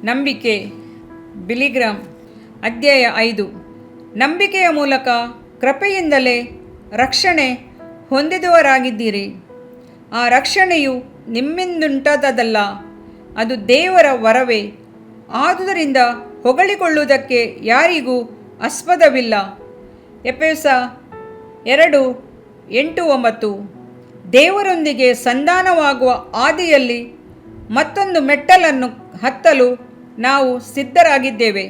ನಂಬಿಕೆ ಬಿಲಿಗ್ರಾಮ್ ಅಧ್ಯಾಯ 5. ನಂಬಿಕೆಯ ಮೂಲಕ ಕೃಪೆಯಿಂದಲೇ ರಕ್ಷಣೆ ಹೊಂದಿದವರಾಗಿದ್ದೀರಿ. ಆ ರಕ್ಷಣೆಯು ನಿಮ್ಮಿಂದುಂಟಾದದಲ್ಲ, ಅದು ದೇವರ ವರವೇ. ಆದುದರಿಂದ ಹೊಗಳಿಕೊಳ್ಳುವುದಕ್ಕೆ ಯಾರಿಗೂ ಆಸ್ಪದವಿಲ್ಲ. ಎಫೆಸ 2:8-9. ದೇವರೊಂದಿಗೆ ಸಂಧಾನವಾಗುವ ಹಾದಿಯಲ್ಲಿ ಮತ್ತೊಂದು ಮೆಟ್ಟಲನ್ನು ಹತ್ತಲು ನಾವು ಸಿದ್ಧರಾಗಿದ್ದೇವೆ.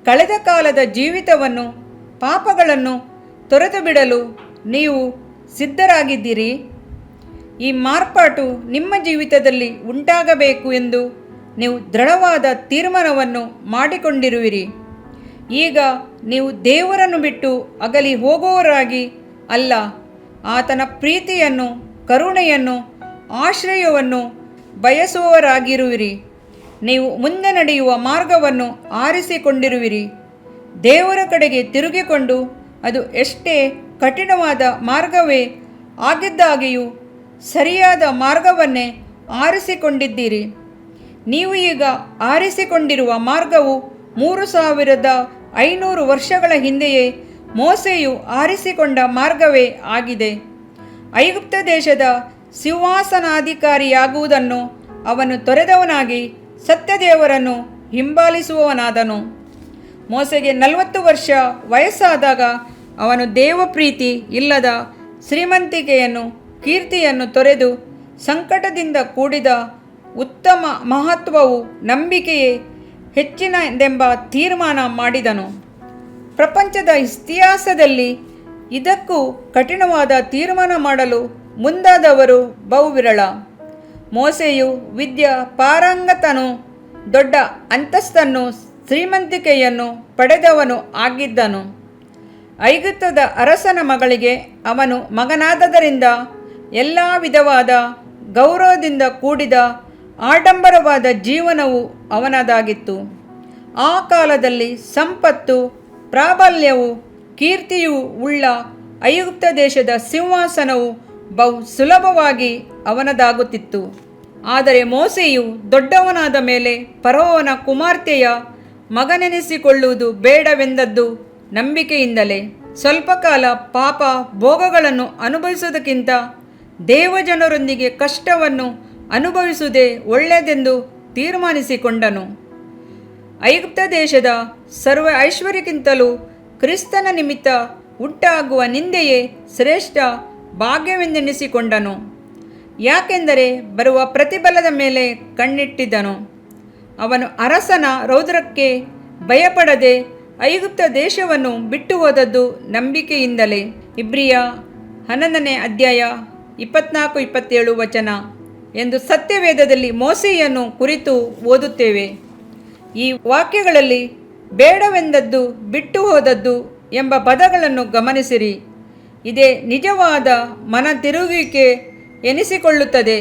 ಕಳೆದ ಕಾಲದ ಜೀವಿತವನ್ನು, ಪಾಪಗಳನ್ನು ತೊರೆದು ಬಿಡಲು ನೀವು ಸಿದ್ಧರಾಗಿದ್ದೀರಿ. ಈ ಮಾರ್ಪಾಟು ನಿಮ್ಮ ಜೀವಿತದಲ್ಲಿ ಉಂಟಾಗಬೇಕು ಎಂದು ನೀವು ದೃಢವಾದ ತೀರ್ಮಾನವನ್ನು ಮಾಡಿಕೊಂಡಿರುವಿರಿ. ಈಗ ನೀವು ದೇವರನ್ನು ಬಿಟ್ಟು ಅಗಲಿ ಹೋಗುವವರಾಗಿ ಅಲ್ಲ, ಆತನ ಪ್ರೀತಿಯನ್ನು, ಕರುಣೆಯನ್ನು, ಆಶ್ರಯವನ್ನು ಬಯಸುವವರಾಗಿರುವಿರಿ. ನೀವು ಮುಂದೆ ನಡೆಯುವ ಮಾರ್ಗವನ್ನು ಆರಿಸಿಕೊಂಡಿರುವಿರಿ. ದೇವರ ಕಡೆಗೆ ತಿರುಗಿಕೊಂಡು ಅದು ಎಷ್ಟೇ ಕಠಿಣವಾದ ಮಾರ್ಗವೇ ಆಗಿದ್ದಾಗಿಯೂ ಸರಿಯಾದ ಮಾರ್ಗವನ್ನೇ ಆರಿಸಿಕೊಂಡಿದ್ದೀರಿ. ನೀವು ಈಗ ಆರಿಸಿಕೊಂಡಿರುವ ಮಾರ್ಗವು 3500 ವರ್ಷಗಳ ಹಿಂದೆಯೇ ಮೋಸೆಯು ಆರಿಸಿಕೊಂಡ ಮಾರ್ಗವೇ ಆಗಿದೆ. ಐಗುಪ್ತ ದೇಶದ ಸಿಂಹಾಸನಾಧಿಕಾರಿಯಾಗುವುದನ್ನು ಅವನು ತೊರೆದವನಾಗಿ ಸತ್ಯದೇವರನ್ನು ಹಿಂಬಾಲಿಸುವವನಾದನು. ಮೋಸೆಗೆ 40 ವರ್ಷ ವಯಸ್ಸಾದಾಗ ಅವನು ದೇವಪ್ರೀತಿ ಇಲ್ಲದ ಶ್ರೀಮಂತಿಕೆಯನ್ನು, ಕೀರ್ತಿಯನ್ನು ತೊರೆದು ಸಂಕಟದಿಂದ ಕೂಡಿದ ಉತ್ತಮ ಮಹತ್ವವು ನಂಬಿಕೆಯೇ ಹೆಚ್ಚಿನದೆಂಬ ತೀರ್ಮಾನ ಮಾಡಿದನು. ಪ್ರಪಂಚದ ಇತಿಹಾಸದಲ್ಲಿ ಇದಕ್ಕೂ ಕಠಿಣವಾದ ತೀರ್ಮಾನ ಮಾಡಲು ಮುಂದಾದವರು ಬಹುವಿರಳ. ಮೋಸೆಯು ವಿದ್ಯಾ ಪಾರಂಗತನೂ ದೊಡ್ಡ ಅಂತಸ್ತನ್ನು, ಶ್ರೀಮಂತಿಕೆಯನ್ನು ಪಡೆದವನು ಆಗಿದ್ದನು. ಐಗುಪ್ತದ ಅರಸನ ಮಗಳಿಗೆ ಅವನು ಮಗನಾದದರಿಂದ ಎಲ್ಲ ವಿಧವಾದ ಗೌರವದಿಂದ ಕೂಡಿದ ಆಡಂಬರವಾದ ಜೀವನವು ಅವನದಾಗಿತ್ತು. ಆ ಕಾಲದಲ್ಲಿ ಸಂಪತ್ತು, ಪ್ರಾಬಲ್ಯವು, ಕೀರ್ತಿಯೂ ಉಳ್ಳ ಐಗುಪ್ತ ದೇಶದ ಸಿಂಹಾಸನವು ಬಹು ಸುಲಭವಾಗಿ ಅವನದಾಗುತ್ತಿತ್ತು. ಆದರೆ ಮೋಸೆಯು ದೊಡ್ಡವನಾದ ಮೇಲೆ ಫರೋಹನ ಕುಮಾರ್ತೆಯ ಮಗನೆನಿಸಿಕೊಳ್ಳುವುದು ಬೇಡವೆಂದದ್ದು ನಂಬಿಕೆಯಿಂದಲೇ. ಸ್ವಲ್ಪ ಕಾಲ ಪಾಪ ಭೋಗಗಳನ್ನು ಅನುಭವಿಸುವುದಕ್ಕಿಂತ ದೇವಜನರೊಂದಿಗೆ ಕಷ್ಟವನ್ನು ಅನುಭವಿಸುವುದೇ ಒಳ್ಳೆಯದೆಂದು ತೀರ್ಮಾನಿಸಿಕೊಂಡನು. ಐಗುಪ್ತ ದೇಶದ ಸರ್ವ ಐಶ್ವರ್ಯಕ್ಕಿಂತಲೂ ಕ್ರಿಸ್ತನ ನಿಮಿತ್ತ ಉಂಟಾಗುವ ನಿಂದೆಯೇ ಶ್ರೇಷ್ಠ ಭಾಗ್ಯವೆಂದೆನಿಸಿಕೊಂಡನು. ಯಾಕೆಂದರೆ ಬರುವ ಪ್ರತಿಫಲದ ಮೇಲೆ ಕಣ್ಣಿಟ್ಟಿದ್ದನು. ಅವನು ಅರಸನ ರೌದ್ರಕ್ಕೆ ಭಯಪಡದೆ ಐಗುಪ್ತ ದೇಶವನ್ನು ಬಿಟ್ಟು ಹೋದದ್ದು ನಂಬಿಕೆಯಿಂದಲೇ. ಇಬ್ರಿಯ 11ನೇ ಅಧ್ಯಾಯ 24-27 ಎಂದು ಸತ್ಯವೇದದಲ್ಲಿ ಮೋಸೆಯನ್ನು ಕುರಿತು ಓದುತ್ತೇವೆ. ಈ ವಾಕ್ಯಗಳಲ್ಲಿ ಬೇಡವೆಂದದ್ದು, ಬಿಟ್ಟು ಹೋದದ್ದು ಎಂಬ ಪದಗಳನ್ನು ಗಮನಿಸಿರಿ. ಇದೇ ನಿಜವಾದ ಮನ ತಿರುಗುವಿಕೆ ಎನಿಸಿಕೊಳ್ಳುತ್ತದೆ.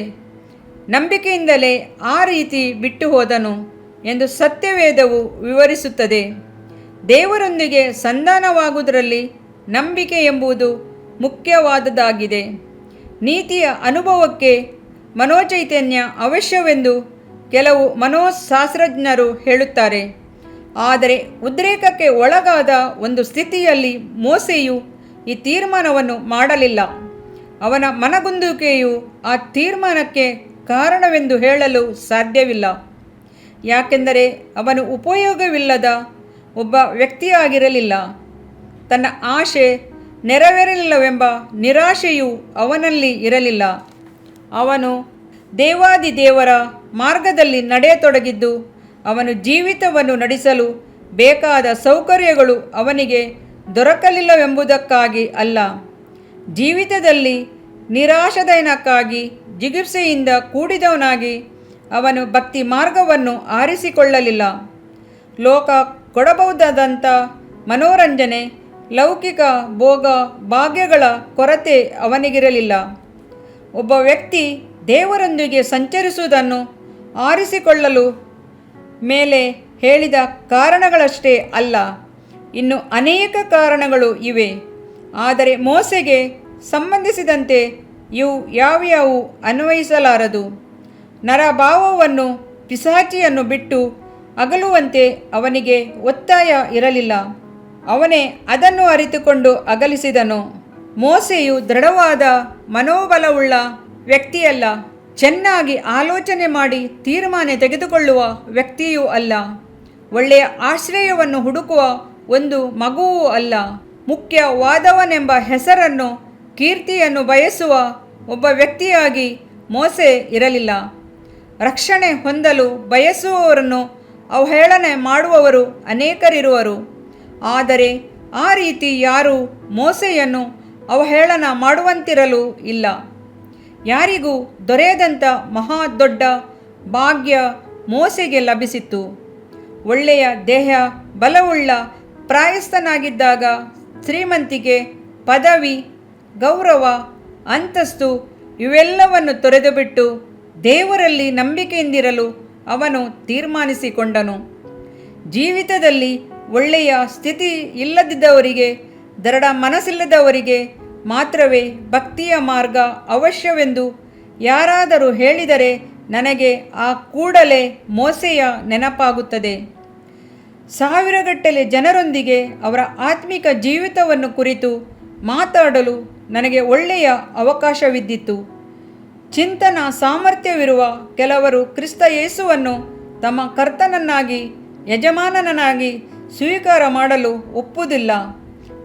ನಂಬಿಕೆಯಿಂದಲೇ ಆ ರೀತಿ ಬಿಟ್ಟು ಹೋದನು ಎಂದು ಸತ್ಯವೇದವು ವಿವರಿಸುತ್ತದೆ. ದೇವರೊಂದಿಗೆ ಸಂಧಾನವಾಗುವುದರಲ್ಲಿ ನಂಬಿಕೆ ಎಂಬುದು ಮುಖ್ಯವಾದದ್ದಾಗಿದೆ. ನೀತಿಯ ಅನುಭವಕ್ಕೆ ಮನೋಚೈತನ್ಯ ಅವಶ್ಯವೆಂದು ಕೆಲವು ಮನೋಶಾಸ್ತ್ರಜ್ಞರು ಹೇಳುತ್ತಾರೆ. ಆದರೆ ಉದ್ರೇಕಕ್ಕೆ ಒಳಗಾದ ಒಂದು ಸ್ಥಿತಿಯಲ್ಲಿ ಮೋಸೆಯು ಈ ತೀರ್ಮಾನವನ್ನು ಮಾಡಲಿಲ್ಲ. ಅವನ ಮನಗುಂದುವಿಕೆಯು ಆ ತೀರ್ಮಾನಕ್ಕೆ ಕಾರಣವೆಂದು ಹೇಳಲು ಸಾಧ್ಯವಿಲ್ಲ. ಯಾಕೆಂದರೆ ಅವನು ಉಪಯೋಗವಿಲ್ಲದ ಒಬ್ಬ ವ್ಯಕ್ತಿಯಾಗಿರಲಿಲ್ಲ. ತನ್ನ ಆಶೆ ನೆರವೇರಲಿಲ್ಲವೆಂಬ ನಿರಾಶೆಯೂ ಅವನಲ್ಲಿ ಇರಲಿಲ್ಲ. ಅವನು ದೇವಾದಿದೇವರ ಮಾರ್ಗದಲ್ಲಿ ನಡೆಯತೊಡಗಿದ್ದು, ಅವನು ಜೀವಿತವನ್ನು ನಡೆಸಲು ಬೇಕಾದ ಸೌಕರ್ಯಗಳು ಅವನಿಗೆ ದೊರಕಲಿಲ್ಲವೆಂಬುದಕ್ಕಾಗಿ ಅಲ್ಲ. ಜೀವಿತದಲ್ಲಿ ನಿರಾಶಾದಾಯಕನಾಗಿ, ಜಿಗುಪ್ಸೆಯಿಂದ ಕೂಡಿದವನಾಗಿ ಅವನು ಭಕ್ತಿ ಮಾರ್ಗವನ್ನು ಆರಿಸಿಕೊಳ್ಳಲಿಲ್ಲ. ಲೋಕ ಕೊಡಬಹುದಾದಂಥ ಮನೋರಂಜನೆ, ಲೌಕಿಕ ಭೋಗ ಭಾಗ್ಯಗಳ ಕೊರತೆ ಅವನಿಗಿರಲಿಲ್ಲ. ಒಬ್ಬ ವ್ಯಕ್ತಿ ದೇವರೊಂದಿಗೆ ಸಂಚರಿಸುವುದನ್ನು ಆರಿಸಿಕೊಳ್ಳಲು ಮೇಲೆ ಹೇಳಿದ ಕಾರಣಗಳಷ್ಟೇ ಅಲ್ಲ, ಇನ್ನು ಅನೇಕ ಕಾರಣಗಳು ಇವೆ. ಆದರೆ ಮೋಸೆಗೆ ಸಂಬಂಧಿಸಿದಂತೆ ಇವು ಯಾವ್ಯಾವು ಅನ್ವಯಿಸಲಾರದು. ನರಭಾವವನ್ನು, ಪಿಶಾಚಿಯನ್ನು ಬಿಟ್ಟು ಅಗಲುವಂತೆ ಅವನಿಗೆ ಒತ್ತಾಯ ಇರಲಿಲ್ಲ. ಅವನೇ ಅದನ್ನು ಅರಿತುಕೊಂಡು ಅಗಲಿಸಿದನು. ಮೋಸೆಯು ದೃಢವಾದ ಮನೋಬಲವುಳ್ಳ ವ್ಯಕ್ತಿಯಲ್ಲ. ಚೆನ್ನಾಗಿ ಆಲೋಚನೆ ಮಾಡಿ ತೀರ್ಮಾನ ತೆಗೆದುಕೊಳ್ಳುವ ವ್ಯಕ್ತಿಯೂ ಅಲ್ಲ. ಒಳ್ಳೆಯ ಆಶ್ರಯವನ್ನು ಹುಡುಕುವ ಒಂದು ಮಗುವೂ ಅಲ್ಲ. ಮುಖ್ಯವಾದವನೆಂಬ ಹೆಸರನ್ನು, ಕೀರ್ತಿಯನ್ನು ಬಯಸುವ ಒಬ್ಬ ವ್ಯಕ್ತಿಯಾಗಿ ಮೋಸೆ ಇರಲಿಲ್ಲ. ರಕ್ಷಣೆ ಹೊಂದಲು ಬಯಸುವವರನ್ನು ಅವಹೇಳನೆ ಮಾಡುವವರು ಅನೇಕರಿರುವರು. ಆದರೆ ಆ ರೀತಿ ಯಾರೂ ಮೋಸೆಯನ್ನು ಅವಹೇಳನ ಮಾಡುವಂತಿರಲು ಇಲ್ಲ. ಯಾರಿಗೂ ದೊರೆಯದಂಥ ಮಹಾ ದೊಡ್ಡ ಭಾಗ್ಯ ಮೋಸೆಗೆ ಲಭಿಸಿತ್ತು. ಒಳ್ಳೆಯ ದೇಹ ಬಲವುಳ್ಳ ಪ್ರಾಯಸ್ಥನಾಗಿದ್ದಾಗ ಶ್ರೀಮಂತಿಕೆ, ಪದವಿ, ಗೌರವ, ಅಂತಸ್ತು ಇವೆಲ್ಲವನ್ನು ತೊರೆದುಬಿಟ್ಟು ದೇವರಲ್ಲಿ ನಂಬಿಕೆಯಿಂದಿರಲು ಅವನು ತೀರ್ಮಾನಿಸಿಕೊಂಡನು. ಜೀವಿತದಲ್ಲಿ ಒಳ್ಳೆಯ ಸ್ಥಿತಿ ಇಲ್ಲದಿದ್ದವರಿಗೆ, ದೃಢ ಮನಸ್ಸಿಲ್ಲದವರಿಗೆ ಮಾತ್ರವೇ ಭಕ್ತಿಯ ಮಾರ್ಗ ಅವಶ್ಯವೆಂದು ಯಾರಾದರೂ ಹೇಳಿದರೆ ನನಗೆ ಆ ಕೂಡಲೇ ಮೋಸೆಯ ನೆನಪಾಗುತ್ತದೆ. ಸಾವಿರಗಟ್ಟಲೆ ಜನರೊಂದಿಗೆ ಅವರ ಆತ್ಮಿಕ ಜೀವಿತವನ್ನು ಕುರಿತು ಮಾತಾಡಲು ನನಗೆ ಒಳ್ಳೆಯ ಅವಕಾಶವಿದ್ದಿತು. ಚಿಂತನ ಸಾಮರ್ಥ್ಯವಿರುವ ಕೆಲವರು ಕ್ರಿಸ್ತ ಯೇಸುವನ್ನು ತಮ್ಮ ಕರ್ತನನ್ನಾಗಿ ಯಜಮಾನನನ್ನಾಗಿ ಸ್ವೀಕಾರ ಮಾಡಲು ಒಪ್ಪುವುದಿಲ್ಲ.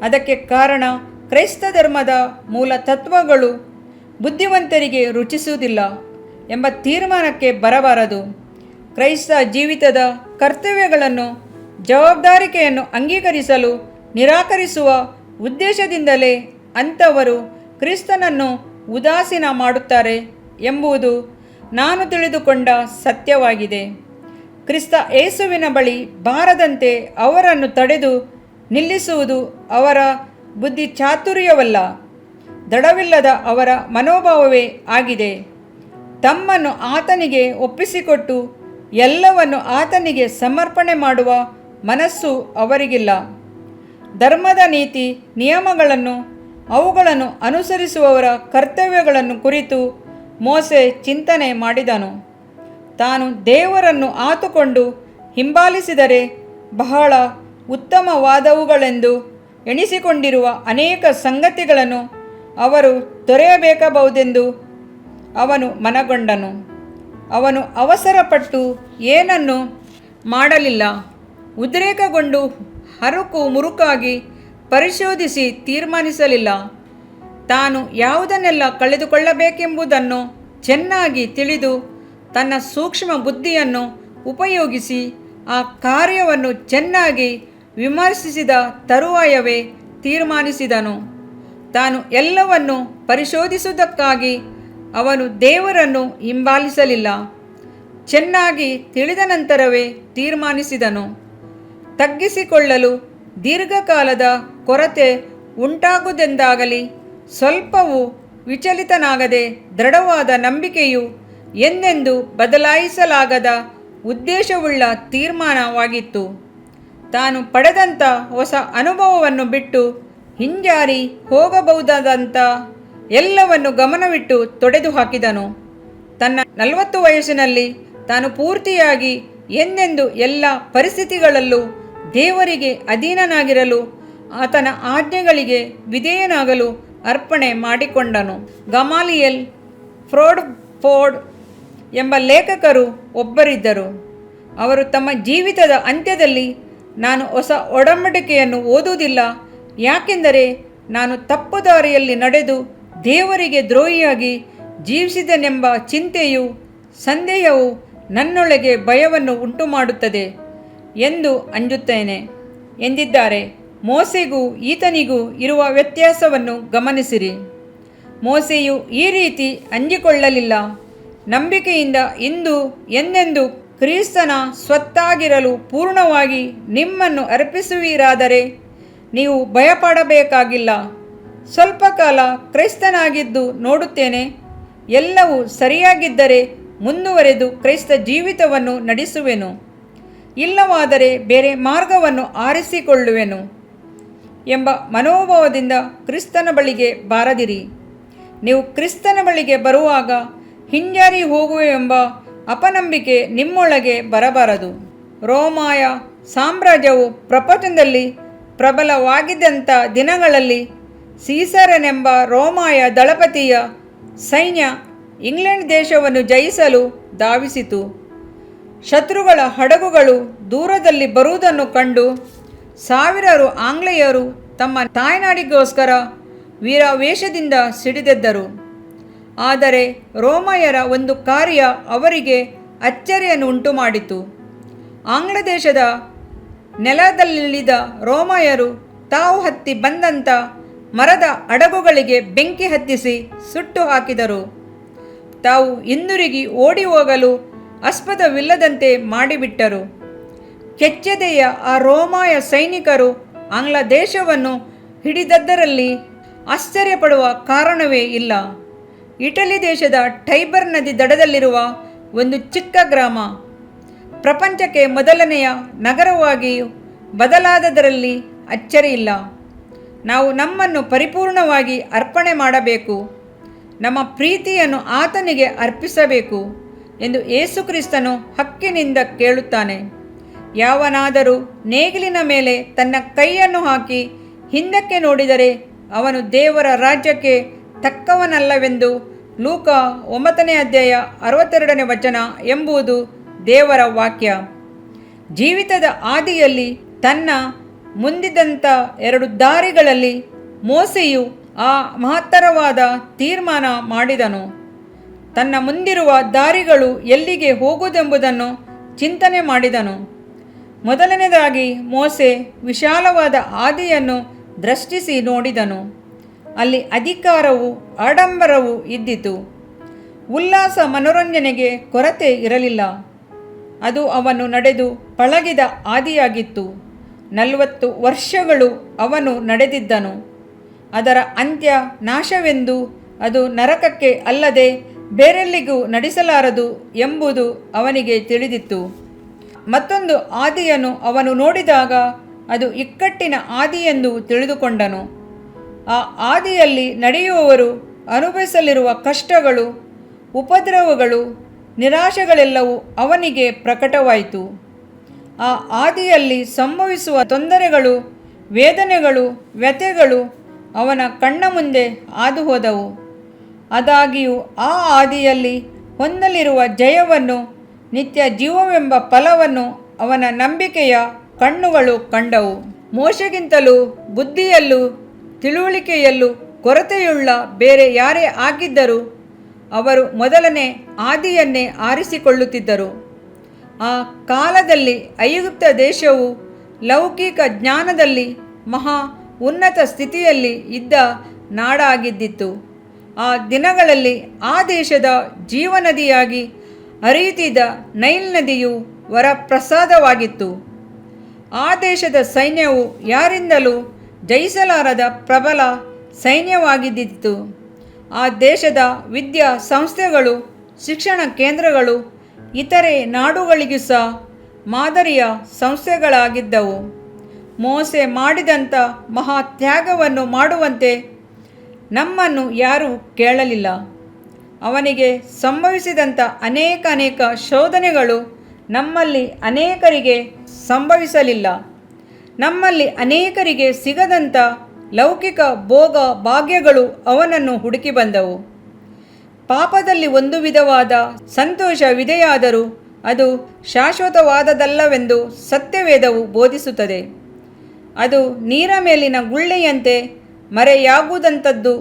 ಅದಕ್ಕೆ ಕಾರಣ ಕ್ರೈಸ್ತ ಧರ್ಮದ ಮೂಲ ತತ್ವಗಳು ಬುದ್ಧಿವಂತರಿಗೆ ರುಚಿಸುವುದಿಲ್ಲ ಎಂಬ ತೀರ್ಮಾನಕ್ಕೆ ಬರಬಾರದು. ಕ್ರೈಸ್ತ ಜೀವಿತದ ಕರ್ತವ್ಯಗಳನ್ನು, ಜವಾಬ್ದಾರಿಕೆಯನ್ನು ಅಂಗೀಕರಿಸಲು ನಿರಾಕರಿಸುವ ಉದ್ದೇಶದಿಂದಲೇ ಅಂಥವರು ಕ್ರಿಸ್ತನನ್ನು ಉದಾಸೀನ ಮಾಡುತ್ತಾರೆ ಎಂಬುದು ನಾನು ತಿಳಿದುಕೊಂಡ ಸತ್ಯವಾಗಿದೆ. ಕ್ರಿಸ್ತ ಯೇಸುವಿನ ಬಳಿ ಬಾರದಂತೆ ಅವರನ್ನು ತಡೆದು ನಿಲ್ಲಿಸುವುದು ಅವರ ಬುದ್ಧಿ ಚಾತುರ್ಯವಲ್ಲ, ದೃಢವಿಲ್ಲದ ಅವರ ಮನೋಭಾವವೇ ಆಗಿದೆ. ತಮ್ಮನ್ನು ಆತನಿಗೆ ಒಪ್ಪಿಸಿಕೊಟ್ಟು ಎಲ್ಲವನ್ನು ಆತನಿಗೆ ಸಮರ್ಪಣೆ ಮಾಡುವ ಮನಸ್ಸು ಅವರಿಗಿಲ್ಲ. ಧರ್ಮದ ನೀತಿ ನಿಯಮಗಳನ್ನು, ಅವುಗಳನ್ನು ಅನುಸರಿಸುವವರ ಕರ್ತವ್ಯಗಳನ್ನು ಕುರಿತು ಮೋಸೆ ಚಿಂತನೆ ಮಾಡಿದನು. ತಾನು ದೇವರನ್ನು ಆತುಕೊಂಡು ಹಿಂಬಾಲಿಸಿದರೆ ಬಹಳ ಉತ್ತಮವಾದವುಗಳೆಂದು ಎಣಿಸಿಕೊಂಡಿರುವ ಅನೇಕ ಸಂಗತಿಗಳನ್ನು ಅವರು ತೊರೆಯಬೇಕಾಬಹುದೆಂದು ಅವನು ಮನಗೊಂಡನು. ಅವನು ಅವಸರಪಟ್ಟು ಏನನ್ನು ಮಾಡಲಿಲ್ಲ. ಉದ್ರೇಕಗೊಂಡು ಹರುಕು ಮುರುಕಾಗಿ ಪರಿಶೋಧಿಸಿ ತೀರ್ಮಾನಿಸಲಿಲ್ಲ. ತಾನು ಯಾವುದನ್ನೆಲ್ಲ ಕಳೆದುಕೊಳ್ಳಬೇಕೆಂಬುದನ್ನು ಚೆನ್ನಾಗಿ ತಿಳಿದು ತನ್ನ ಸೂಕ್ಷ್ಮ ಬುದ್ಧಿಯನ್ನು ಉಪಯೋಗಿಸಿ ಆ ಕಾರ್ಯವನ್ನು ಚೆನ್ನಾಗಿ ವಿಮರ್ಶಿಸಿದ ತರುವಾಯವೇ ತೀರ್ಮಾನಿಸಿದನು. ತಾನು ಎಲ್ಲವನ್ನು ಪರಿಶೋಧಿಸುವುದಕ್ಕಾಗಿ ಅವನು ದೇವರನ್ನು ಹಿಂಬಾಲಿಸಲಿಲ್ಲ. ಚೆನ್ನಾಗಿ ತಿಳಿದ ನಂತರವೇ ತೀರ್ಮಾನಿಸಿದನು. ತಗ್ಗಿಸಿಕೊಳ್ಳಲು ದೀರ್ಘಕಾಲದ ಕೊರತೆ ಉಂಟಾಗುವುದೆಂದಾಗಲಿ, ಸ್ವಲ್ಪವೂ ವಿಚಲಿತನಾಗದೆ ದೃಢವಾದ ನಂಬಿಕೆಯು ಎಂದೆಂದೂ ಬದಲಾಯಿಸಲಾಗದ ಉದ್ದೇಶವುಳ್ಳ ತೀರ್ಮಾನವಾಗಿತ್ತು. ತಾನು ಪಡೆದಂಥ ಹೊಸ ಅನುಭವವನ್ನು ಬಿಟ್ಟು ಹಿಂಜಾರಿ ಹೋಗಬಹುದಾದಂಥ ಎಲ್ಲವನ್ನು ಗಮನವಿಟ್ಟು ತೊಡೆದು ಹಾಕಿದನು. ತನ್ನ 40 ವಯಸ್ಸಿನಲ್ಲಿ ತಾನು ಪೂರ್ತಿಯಾಗಿ ಎಂದೆಂದು ಎಲ್ಲ ಪರಿಸ್ಥಿತಿಗಳಲ್ಲೂ ದೇವರಿಗೆ ಅಧೀನನಾಗಿರಲು, ಆತನ ಆಜ್ಞೆಗಳಿಗೆ ವಿಧೇಯನಾಗಲು ಅರ್ಪಣೆ ಮಾಡಿಕೊಂಡನು. ಗಮಾಲಿಯಲ್, ಫ್ರೋಡ್ ಎಂಬ ಲೇಖಕರು ಒಬ್ಬರಿದ್ದರು. ಅವರು ತಮ್ಮ ಜೀವಿತದ ಅಂತ್ಯದಲ್ಲಿ ನಾನು ಹೊಸ ಒಡಂಬಡಿಕೆಯನ್ನು ಓದುವುದಿಲ್ಲ, ಯಾಕೆಂದರೆ ನಾನು ತಪ್ಪು ದಾರಿಯಲ್ಲಿ ನಡೆದು ದೇವರಿಗೆ ದ್ರೋಹಿಯಾಗಿ ಜೀವಿಸಿದನೆಂಬ ಚಿಂತೆಯು, ಸಂದೇಹವು ನನ್ನೊಳಗೆ ಭಯವನ್ನು ಉಂಟುಮಾಡುತ್ತದೆ ಎಂದು ಅಂಜುತ್ತೇನೆ ಎಂದಿದ್ದಾರೆ. ಮೋಸೆಗೂ ಈತನಿಗೂ ಇರುವ ವ್ಯತ್ಯಾಸವನ್ನು ಗಮನಿಸಿರಿ. ಮೋಸೆಯು ಈ ರೀತಿ ಅಂಜಿಕೊಳ್ಳಲಿಲ್ಲ. ನಂಬಿಕೆಯಿಂದ ಇಂದು ಎಂದೆಂದು ಕ್ರಿಸ್ತನ ಸ್ವತ್ತಾಗಿರಲು ಪೂರ್ಣವಾಗಿ ನಿಮ್ಮನ್ನು ಅರ್ಪಿಸುವಿರಾದರೆ ನೀವು ಭಯಪಡಬೇಕಾಗಿಲ್ಲ. ಸ್ವಲ್ಪ ಕಾಲ ಕ್ರೈಸ್ತನಾಗಿದ್ದು ನೋಡುತ್ತೇನೆ, ಎಲ್ಲವೂ ಸರಿಯಾಗಿದ್ದರೆ ಮುಂದುವರೆದು ಕ್ರೈಸ್ತ ಜೀವಿತವನ್ನು ನಡೆಸುವೆನು, ಇಲ್ಲವಾದರೆ ಬೇರೆ ಮಾರ್ಗವನ್ನು ಆರಿಸಿಕೊಳ್ಳುವೆನು ಎಂಬ ಮನೋಭಾವದಿಂದ ಕ್ರಿಸ್ತನ ಬಳಿಗೆ ಬಾರದಿರಿ. ನೀವು ಕ್ರಿಸ್ತನ ಬಳಿಗೆ ಬರುವಾಗ ಹಿಂಜಾರಿ ಹೋಗುವೆವೆಂಬ ಅಪನಂಬಿಕೆ ನಿಮ್ಮೊಳಗೆ ಬರಬಾರದು. ರೋಮಾಯ ಸಾಮ್ರಾಜ್ಯವು ಪ್ರಪಂಚದಲ್ಲಿ ಪ್ರಬಲವಾಗಿದ್ದಂಥ ದಿನಗಳಲ್ಲಿ ಸೀಸರನೆಂಬ ರೋಮಾಯ ದಳಪತಿಯ ಸೈನ್ಯ ಇಂಗ್ಲೆಂಡ್ ದೇಶವನ್ನು ಜಯಿಸಲು ಧಾವಿಸಿತು. ಶತ್ರುಗಳ ಹಡಗುಗಳು ದೂರದಲ್ಲಿ ಬರುವುದನ್ನು ಕಂಡು ಸಾವಿರಾರು ಆಂಗ್ಲೇಯರು ತಮ್ಮ ತಾಯ್ನಾಡಿಗೋಸ್ಕರ ವೀರಾವೇಶದಿಂದ ಸಿಡಿದೆದ್ದರು. ಆದರೆ ರೋಮಾಯರ ಒಂದು ಕಾರ್ಯ ಅವರಿಗೆ ಅಚ್ಚರಿಯನ್ನು ಉಂಟುಮಾಡಿತು. ಆಂಗ್ಲ ದೇಶದ ನೆಲದಲ್ಲಿಳಿದ ರೋಮಾಯರು ತಾವು ಹತ್ತಿ ಬಂದಂಥ ಮರದ ಹಡಗುಗಳಿಗೆ ಬೆಂಕಿ ಹತ್ತಿಸಿ ಸುಟ್ಟು ಹಾಕಿದರು. ತಾವು ಹಿಂದಿರುಗಿ ಓಡಿ ಹೋಗಲು ಆಸ್ಪದವಿಲ್ಲದಂತೆ ಮಾಡಿಬಿಟ್ಟರು. ಕೆಚ್ಚೆದೆಯ ಆ ರೋಮಾಯ ಸೈನಿಕರು ಆಂಗ್ಲ ದೇಶವನ್ನು ಹಿಡಿದದ್ದರಲ್ಲಿ ಆಶ್ಚರ್ಯಪಡುವ ಕಾರಣವೇ ಇಲ್ಲ. ಇಟಲಿ ದೇಶದ ಟೈಬರ್ ನದಿ ದಡದಲ್ಲಿರುವ ಒಂದು ಚಿಕ್ಕ ಗ್ರಾಮ ಪ್ರಪಂಚಕ್ಕೆ ಮೊದಲನೆಯ ನಗರವಾಗಿ ಬದಲಾದದರಲ್ಲಿ ಅಚ್ಚರಿಯಿಲ್ಲ. ನಾವು ನಮ್ಮನ್ನು ಪರಿಪೂರ್ಣವಾಗಿ ಅರ್ಪಣೆ ಮಾಡಬೇಕು, ನಮ್ಮ ಪ್ರೀತಿಯನ್ನು ಆತನಿಗೆ ಅರ್ಪಿಸಬೇಕು ಎಂದು ಯೇಸುಕ್ರಿಸ್ತನು ಹಕ್ಕಿನಿಂದ ಕೇಳುತ್ತಾನೆ. ಯಾವನಾದರೂ ನೇಗಿಲಿನ ಮೇಲೆ ತನ್ನ ಕೈಯನ್ನು ಹಾಕಿ ಹಿಂದಕ್ಕೆ ನೋಡಿದರೆ ಅವನು ದೇವರ ರಾಜ್ಯಕ್ಕೆ ತಕ್ಕವನಲ್ಲವೆಂದು ಲೂಕ 9ನೇ ಅಧ್ಯಾಯ 62ನೇ ವಚನ ಎಂಬುದು ದೇವರ ವಾಕ್ಯ. ಜೀವಿತದ ಆದಿಯಲ್ಲಿ ತನ್ನ ಮುಂದಿದ್ದಂಥ 2 ದಾರಿಗಳಲ್ಲಿ ಮೋಸೆಯು ಆ ಮಹತ್ತರವಾದ ತೀರ್ಮಾನ ಮಾಡಿದನು. ತನ್ನ ಮುಂದಿರುವ ದಾರಿಗಳು ಎಲ್ಲಿಗೆ ಹೋಗುವುದೆಂಬುದನ್ನು ಚಿಂತನೆ ಮಾಡಿದನು. ಮೊದಲನೇದಾಗಿ ಮೋಸೆ ವಿಶಾಲವಾದ ಆದಿಯನ್ನು ದೃಷ್ಟಿಸಿ ನೋಡಿದನು. ಅಲ್ಲಿ ಅಧಿಕಾರವು ಆಡಂಬರವೂ ಇದ್ದಿತು. ಉಲ್ಲಾಸ ಮನೋರಂಜನೆಗೆ ಕೊರತೆ ಇರಲಿಲ್ಲ. ಅದು ಅವನು ನಡೆದು ಪಳಗಿದ ಆದಿಯಾಗಿತ್ತು. 40 ವರ್ಷಗಳು ಅವನು ನಡೆದಿದ್ದನು. ಅದರ ಅಂತ್ಯ ನಾಶವೆಂದು, ಅದು ನರಕಕ್ಕೆ ಅಲ್ಲದೆ ಬೇರೆಲ್ಲಿಗೂ ನಡೆಸಲಾರದು ಎಂಬುದು ಅವನಿಗೆ ತಿಳಿದಿತ್ತು. ಮತ್ತೊಂದು ಆದಿಯನ್ನು ಅವನು ನೋಡಿದಾಗ ಅದು ಇಕ್ಕಟ್ಟಿನ ಆದಿಯೆಂದು ತಿಳಿದುಕೊಂಡನು. ಆ ಆದಿಯಲ್ಲಿ ನಡೆಯುವವರು ಅನುಭವಿಸಲಿರುವ ಕಷ್ಟಗಳು, ಉಪದ್ರವಗಳು, ನಿರಾಶೆಗಳೆಲ್ಲವೂ ಅವನಿಗೆ ಪ್ರಕಟವಾಯಿತು. ಆ ಆದಿಯಲ್ಲಿ ಸಂಭವಿಸುವ ತೊಂದರೆಗಳು, ವೇದನೆಗಳು, ವ್ಯಥೆಗಳು ಅವನ ಕಣ್ಣ ಮುಂದೆ ಹಾದು ಹೋದವು. ಆದಾಗ್ಯೂ ಆ ಆದಿಯಲ್ಲಿ ಹೊಂದಲಿರುವ ಜಯವನ್ನು, ನಿತ್ಯ ಜೀವವೆಂಬ ಫಲವನ್ನು ಅವನ ನಂಬಿಕೆಯ ಕಣ್ಣುಗಳು ಕಂಡವು. ಮೋಶೆಗಿಂತಲೂ ಬುದ್ಧಿಯಲ್ಲೂ ತಿಳುವಳಿಕೆಯಲ್ಲೂ ಕೊರತೆಯುಳ್ಳ ಬೇರೆ ಯಾರೇ ಆಗಿದ್ದರೂ ಅವರು ಮೊದಲನೇ ಆದಿಯನ್ನೇ ಆರಿಸಿಕೊಳ್ಳುತ್ತಿದ್ದರು. ಆ ಕಾಲದಲ್ಲಿ ಐಗುಪ್ತ ದೇಶವು ಲೌಕಿಕ ಜ್ಞಾನದಲ್ಲಿ ಮಹಾ ಉನ್ನತ ಸ್ಥಿತಿಯಲ್ಲಿ ಇದ್ದ ನಾಡಾಗಿದ್ದಿತು. ಆ ದಿನಗಳಲ್ಲಿ ಆ ದೇಶದ ಜೀವನದಿಯಾಗಿ ಹರಿಯುತ್ತಿದ್ದ ನೈಲ್ ನದಿಯು ವರಪ್ರಸಾದವಾಗಿತ್ತು. ಆ ದೇಶದ ಸೈನ್ಯವು ಯಾರಿಂದಲೂ ಜಯಿಸಲಾರದ ಪ್ರಬಲ ಸೈನ್ಯವಾಗಿದ್ದಿತು. ಆ ದೇಶದ ವಿದ್ಯಾ ಸಂಸ್ಥೆಗಳು, ಶಿಕ್ಷಣ ಕೇಂದ್ರಗಳು ಇತರೆ ನಾಡುಗಳಿಗೂ ಸಹ ಮಾದರಿಯ ಸಂಸ್ಥೆಗಳಾಗಿದ್ದವು. ಮೋಸೆ ಮಾಡಿದಂಥ ಮಹಾ ತ್ಯಾಗವನ್ನು ಮಾಡುವಂತೆ ನಮ್ಮನ್ನು ಯಾರೂ ಕೇಳಲಿಲ್ಲ. ಅವನಿಗೆ ಸಂಭವಿಸಿದಂಥ ಅನೇಕ ಶೋಧನೆಗಳು ನಮ್ಮಲ್ಲಿ ಅನೇಕರಿಗೆ ಸಂಭವಿಸಲಿಲ್ಲ. ನಮ್ಮಲ್ಲಿ ಅನೇಕರಿಗೆ ಸಿಗದಂಥ ಲೌಕಿಕ ಭೋಗ ಭಾಗ್ಯಗಳು ಅವನನ್ನು ಹುಡುಕಿ ಬಂದವು. ಪಾಪದಲ್ಲಿ ಒಂದು ವಿಧವಾದ ಸಂತೋಷವಿದೆಯಾದರೂ ಅದು ಶಾಶ್ವತವಾದದಲ್ಲವೆಂದು ಸತ್ಯವೇದವು ಬೋಧಿಸುತ್ತದೆ. ಅದು ನೀರ ಮೇಲಿನ ಗುಳ್ಳೆಯಂತೆ ಮರೆಯಾಗುವುದಂಥದ್ದು,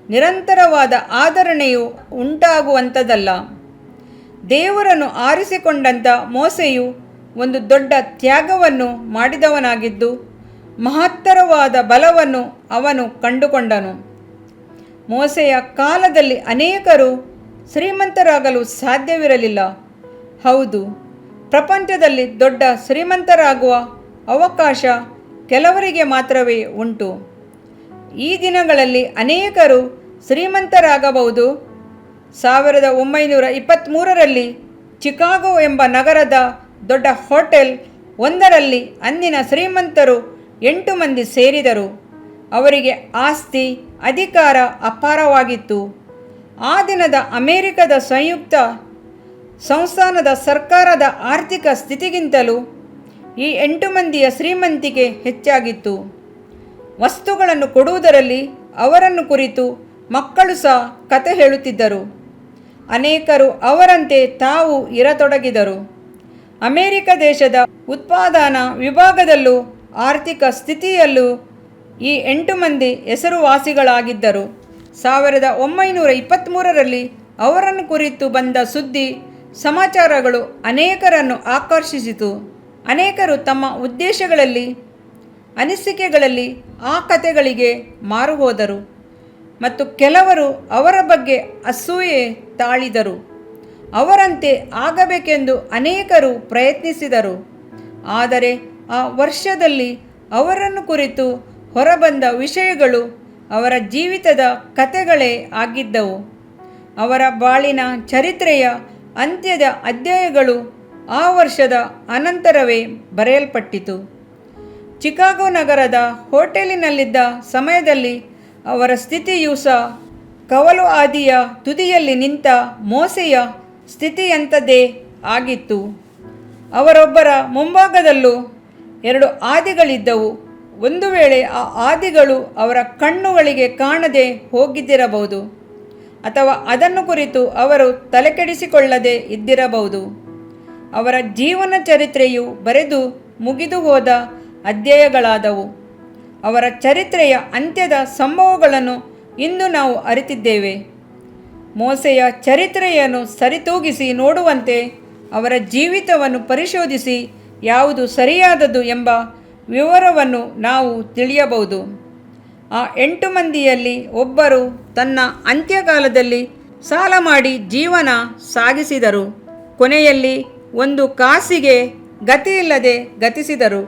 ನಿರಂತರವಾದ ಆದರಣೆಯು ಉಂಟಾಗುವಂಥದ್ದಲ್ಲ. ದೇವರನ್ನು ಆರಿಸಿಕೊಂಡಂಥ ಮೋಸೆಯು ಒಂದು ದೊಡ್ಡ ತ್ಯಾಗವನ್ನು ಮಾಡಿದವನಾಗಿದ್ದು ಮಹತ್ತರವಾದ ಬಲವನ್ನು ಅವನು ಕಂಡುಕೊಂಡನು. ಮೋಸೆಯ ಕಾಲದಲ್ಲಿ ಅನೇಕರು ಶ್ರೀಮಂತರಾಗಲು ಸಾಧ್ಯವಿರಲಿಲ್ಲ. ಹೌದು, ಪ್ರಪಂಚದಲ್ಲಿ ದೊಡ್ಡ ಶ್ರೀಮಂತರಾಗುವ ಅವಕಾಶ ಕೆಲವರಿಗೆ ಮಾತ್ರವೇ ಉಂಟು. ಈ ದಿನಗಳಲ್ಲಿ ಅನೇಕರು ಶ್ರೀಮಂತರಾಗಬಹುದು. 1923ರಲ್ಲಿ ಚಿಕಾಗೋ ಎಂಬ ನಗರದ ದೊಡ್ಡ ಹೋಟೆಲ್ ಒಂದರಲ್ಲಿ ಅಂದಿನ ಶ್ರೀಮಂತರು 8 ಮಂದಿ ಸೇರಿದರು. ಅವರಿಗೆ ಆಸ್ತಿ, ಅಧಿಕಾರ ಅಪಾರವಾಗಿತ್ತು. ಆ ದಿನದ ಅಮೆರಿಕದ ಸಂಯುಕ್ತ ಸಂಸ್ಥಾನದ ಸರ್ಕಾರದ ಆರ್ಥಿಕ ಸ್ಥಿತಿಗಿಂತಲೂ ಈ 8 ಮಂದಿಯ ಶ್ರೀಮಂತಿಕೆ ಹೆಚ್ಚಾಗಿತ್ತು. ವಸ್ತುಗಳನ್ನು ಕೊಡುವುದರಲ್ಲಿ ಅವರನ್ನು ಕುರಿತು ಮಕ್ಕಳು ಸಹ ಕತೆ ಹೇಳುತ್ತಿದ್ದರು. ಅನೇಕರು ಅವರಂತೆ ತಾವು ಇರತೊಡಗಿದರು. ಅಮೆರಿಕ ದೇಶದ ಉತ್ಪಾದನಾ ವಿಭಾಗದಲ್ಲೂ ಆರ್ಥಿಕ ಸ್ಥಿತಿಯಲ್ಲೂ ಈ 8 ಮಂದಿ ಹೆಸರುವಾಸಿಗಳಾಗಿದ್ದರು. 1923ರಲ್ಲಿ ಅವರನ್ನು ಕುರಿತು ಬಂದ ಸುದ್ದಿ ಸಮಾಚಾರಗಳು ಅನೇಕರನ್ನು ಆಕರ್ಷಿಸಿತು. ಅನೇಕರು ತಮ್ಮ ಉದ್ದೇಶಗಳಲ್ಲಿ, ಅನಿಸಿಕೆಗಳಲ್ಲಿ ಆ ಕಥೆಗಳಿಗೆ ಮಾರುಹೋದರು ಮತ್ತು ಕೆಲವರು ಅವರ ಬಗ್ಗೆ ಅಸೂಯೆ ತಾಳಿದರು. ಅವರಂತೆ ಆಗಬೇಕೆಂದು ಅನೇಕರು ಪ್ರಯತ್ನಿಸಿದರು. ಆದರೆ ಆ ವರ್ಷದಲ್ಲಿ ಅವರನ್ನು ಕುರಿತು ಹೊರಬಂದ ವಿಷಯಗಳು ಅವರ ಜೀವಿತದ ಕಥೆಗಳೇ ಆಗಿದ್ದವು. ಅವರ ಬಾಳಿನ ಚರಿತ್ರೆಯ ಅಂತ್ಯದ ಅಧ್ಯಾಯಗಳು ಆ ವರ್ಷದ ಅನಂತರವೇ ಬರೆಯಲ್ಪಟ್ಟಿತು. ಚಿಕಾಗೋ ನಗರದ ಹೋಟೆಲಿನಲ್ಲಿದ್ದ ಸಮಯದಲ್ಲಿ ಅವರ ಸ್ಥಿತಿಯೂ ಸಹ ಕವಲು ಹಾದಿಯ ತುದಿಯಲ್ಲಿ ನಿಂತ ಮೋಸೆಯ ಸ್ಥಿತಿಯಂಥದ್ದೇ ಆಗಿತ್ತು. ಅವರೊಬ್ಬರ ಮುಂಭಾಗದಲ್ಲೂ 2 ಹಾದಿಗಳಿದ್ದವು. ಒಂದು ವೇಳೆ ಆ ಹಾದಿಗಳು ಅವರ ಕಣ್ಣುಗಳಿಗೆ ಕಾಣದೆ ಹೋಗಿದ್ದಿರಬಹುದು, ಅಥವಾ ಅದನ್ನು ಕುರಿತು ಅವರು ತಲೆಕೆಡಿಸಿಕೊಳ್ಳದೆ ಇದ್ದಿರಬಹುದು. ಅವರ ಜೀವನ ಚರಿತ್ರೆಯು ಬರೆದು ಮುಗಿದು ಹೋದ ಅಧ್ಯಾಯಗಳಾದವು. ಅವರ ಚರಿತ್ರೆಯ ಅಂತ್ಯದ ಸಂಭವಗಳನ್ನು ಇಂದು ನಾವು ಅರಿತಿದ್ದೇವೆ. ಮೋಸೆಯ ಚರಿತ್ರೆಯನ್ನು ಸರಿತೂಗಿಸಿ ನೋಡುವಂತೆ ಅವರ ಜೀವಿತವನ್ನು ಪರಿಶೋಧಿಸಿ ಯಾವುದು ಸರಿಯಾದದ್ದು ಎಂಬ ವಿವರವನ್ನು ನಾವು ತಿಳಿಯಬಹುದು. ಆ 8 ಮಂದಿಯಲ್ಲಿ ಒಬ್ಬರು ತನ್ನ ಅಂತ್ಯಕಾಲದಲ್ಲಿ ಸಾಲ ಮಾಡಿ ಜೀವನ ಸಾಗಿಸಿದರು. ಕೊನೆಯಲ್ಲಿ 1 ಕಾಸಿಗೆ ಗತಿಯಿಲ್ಲದೆ ಗತಿಸಿದರು.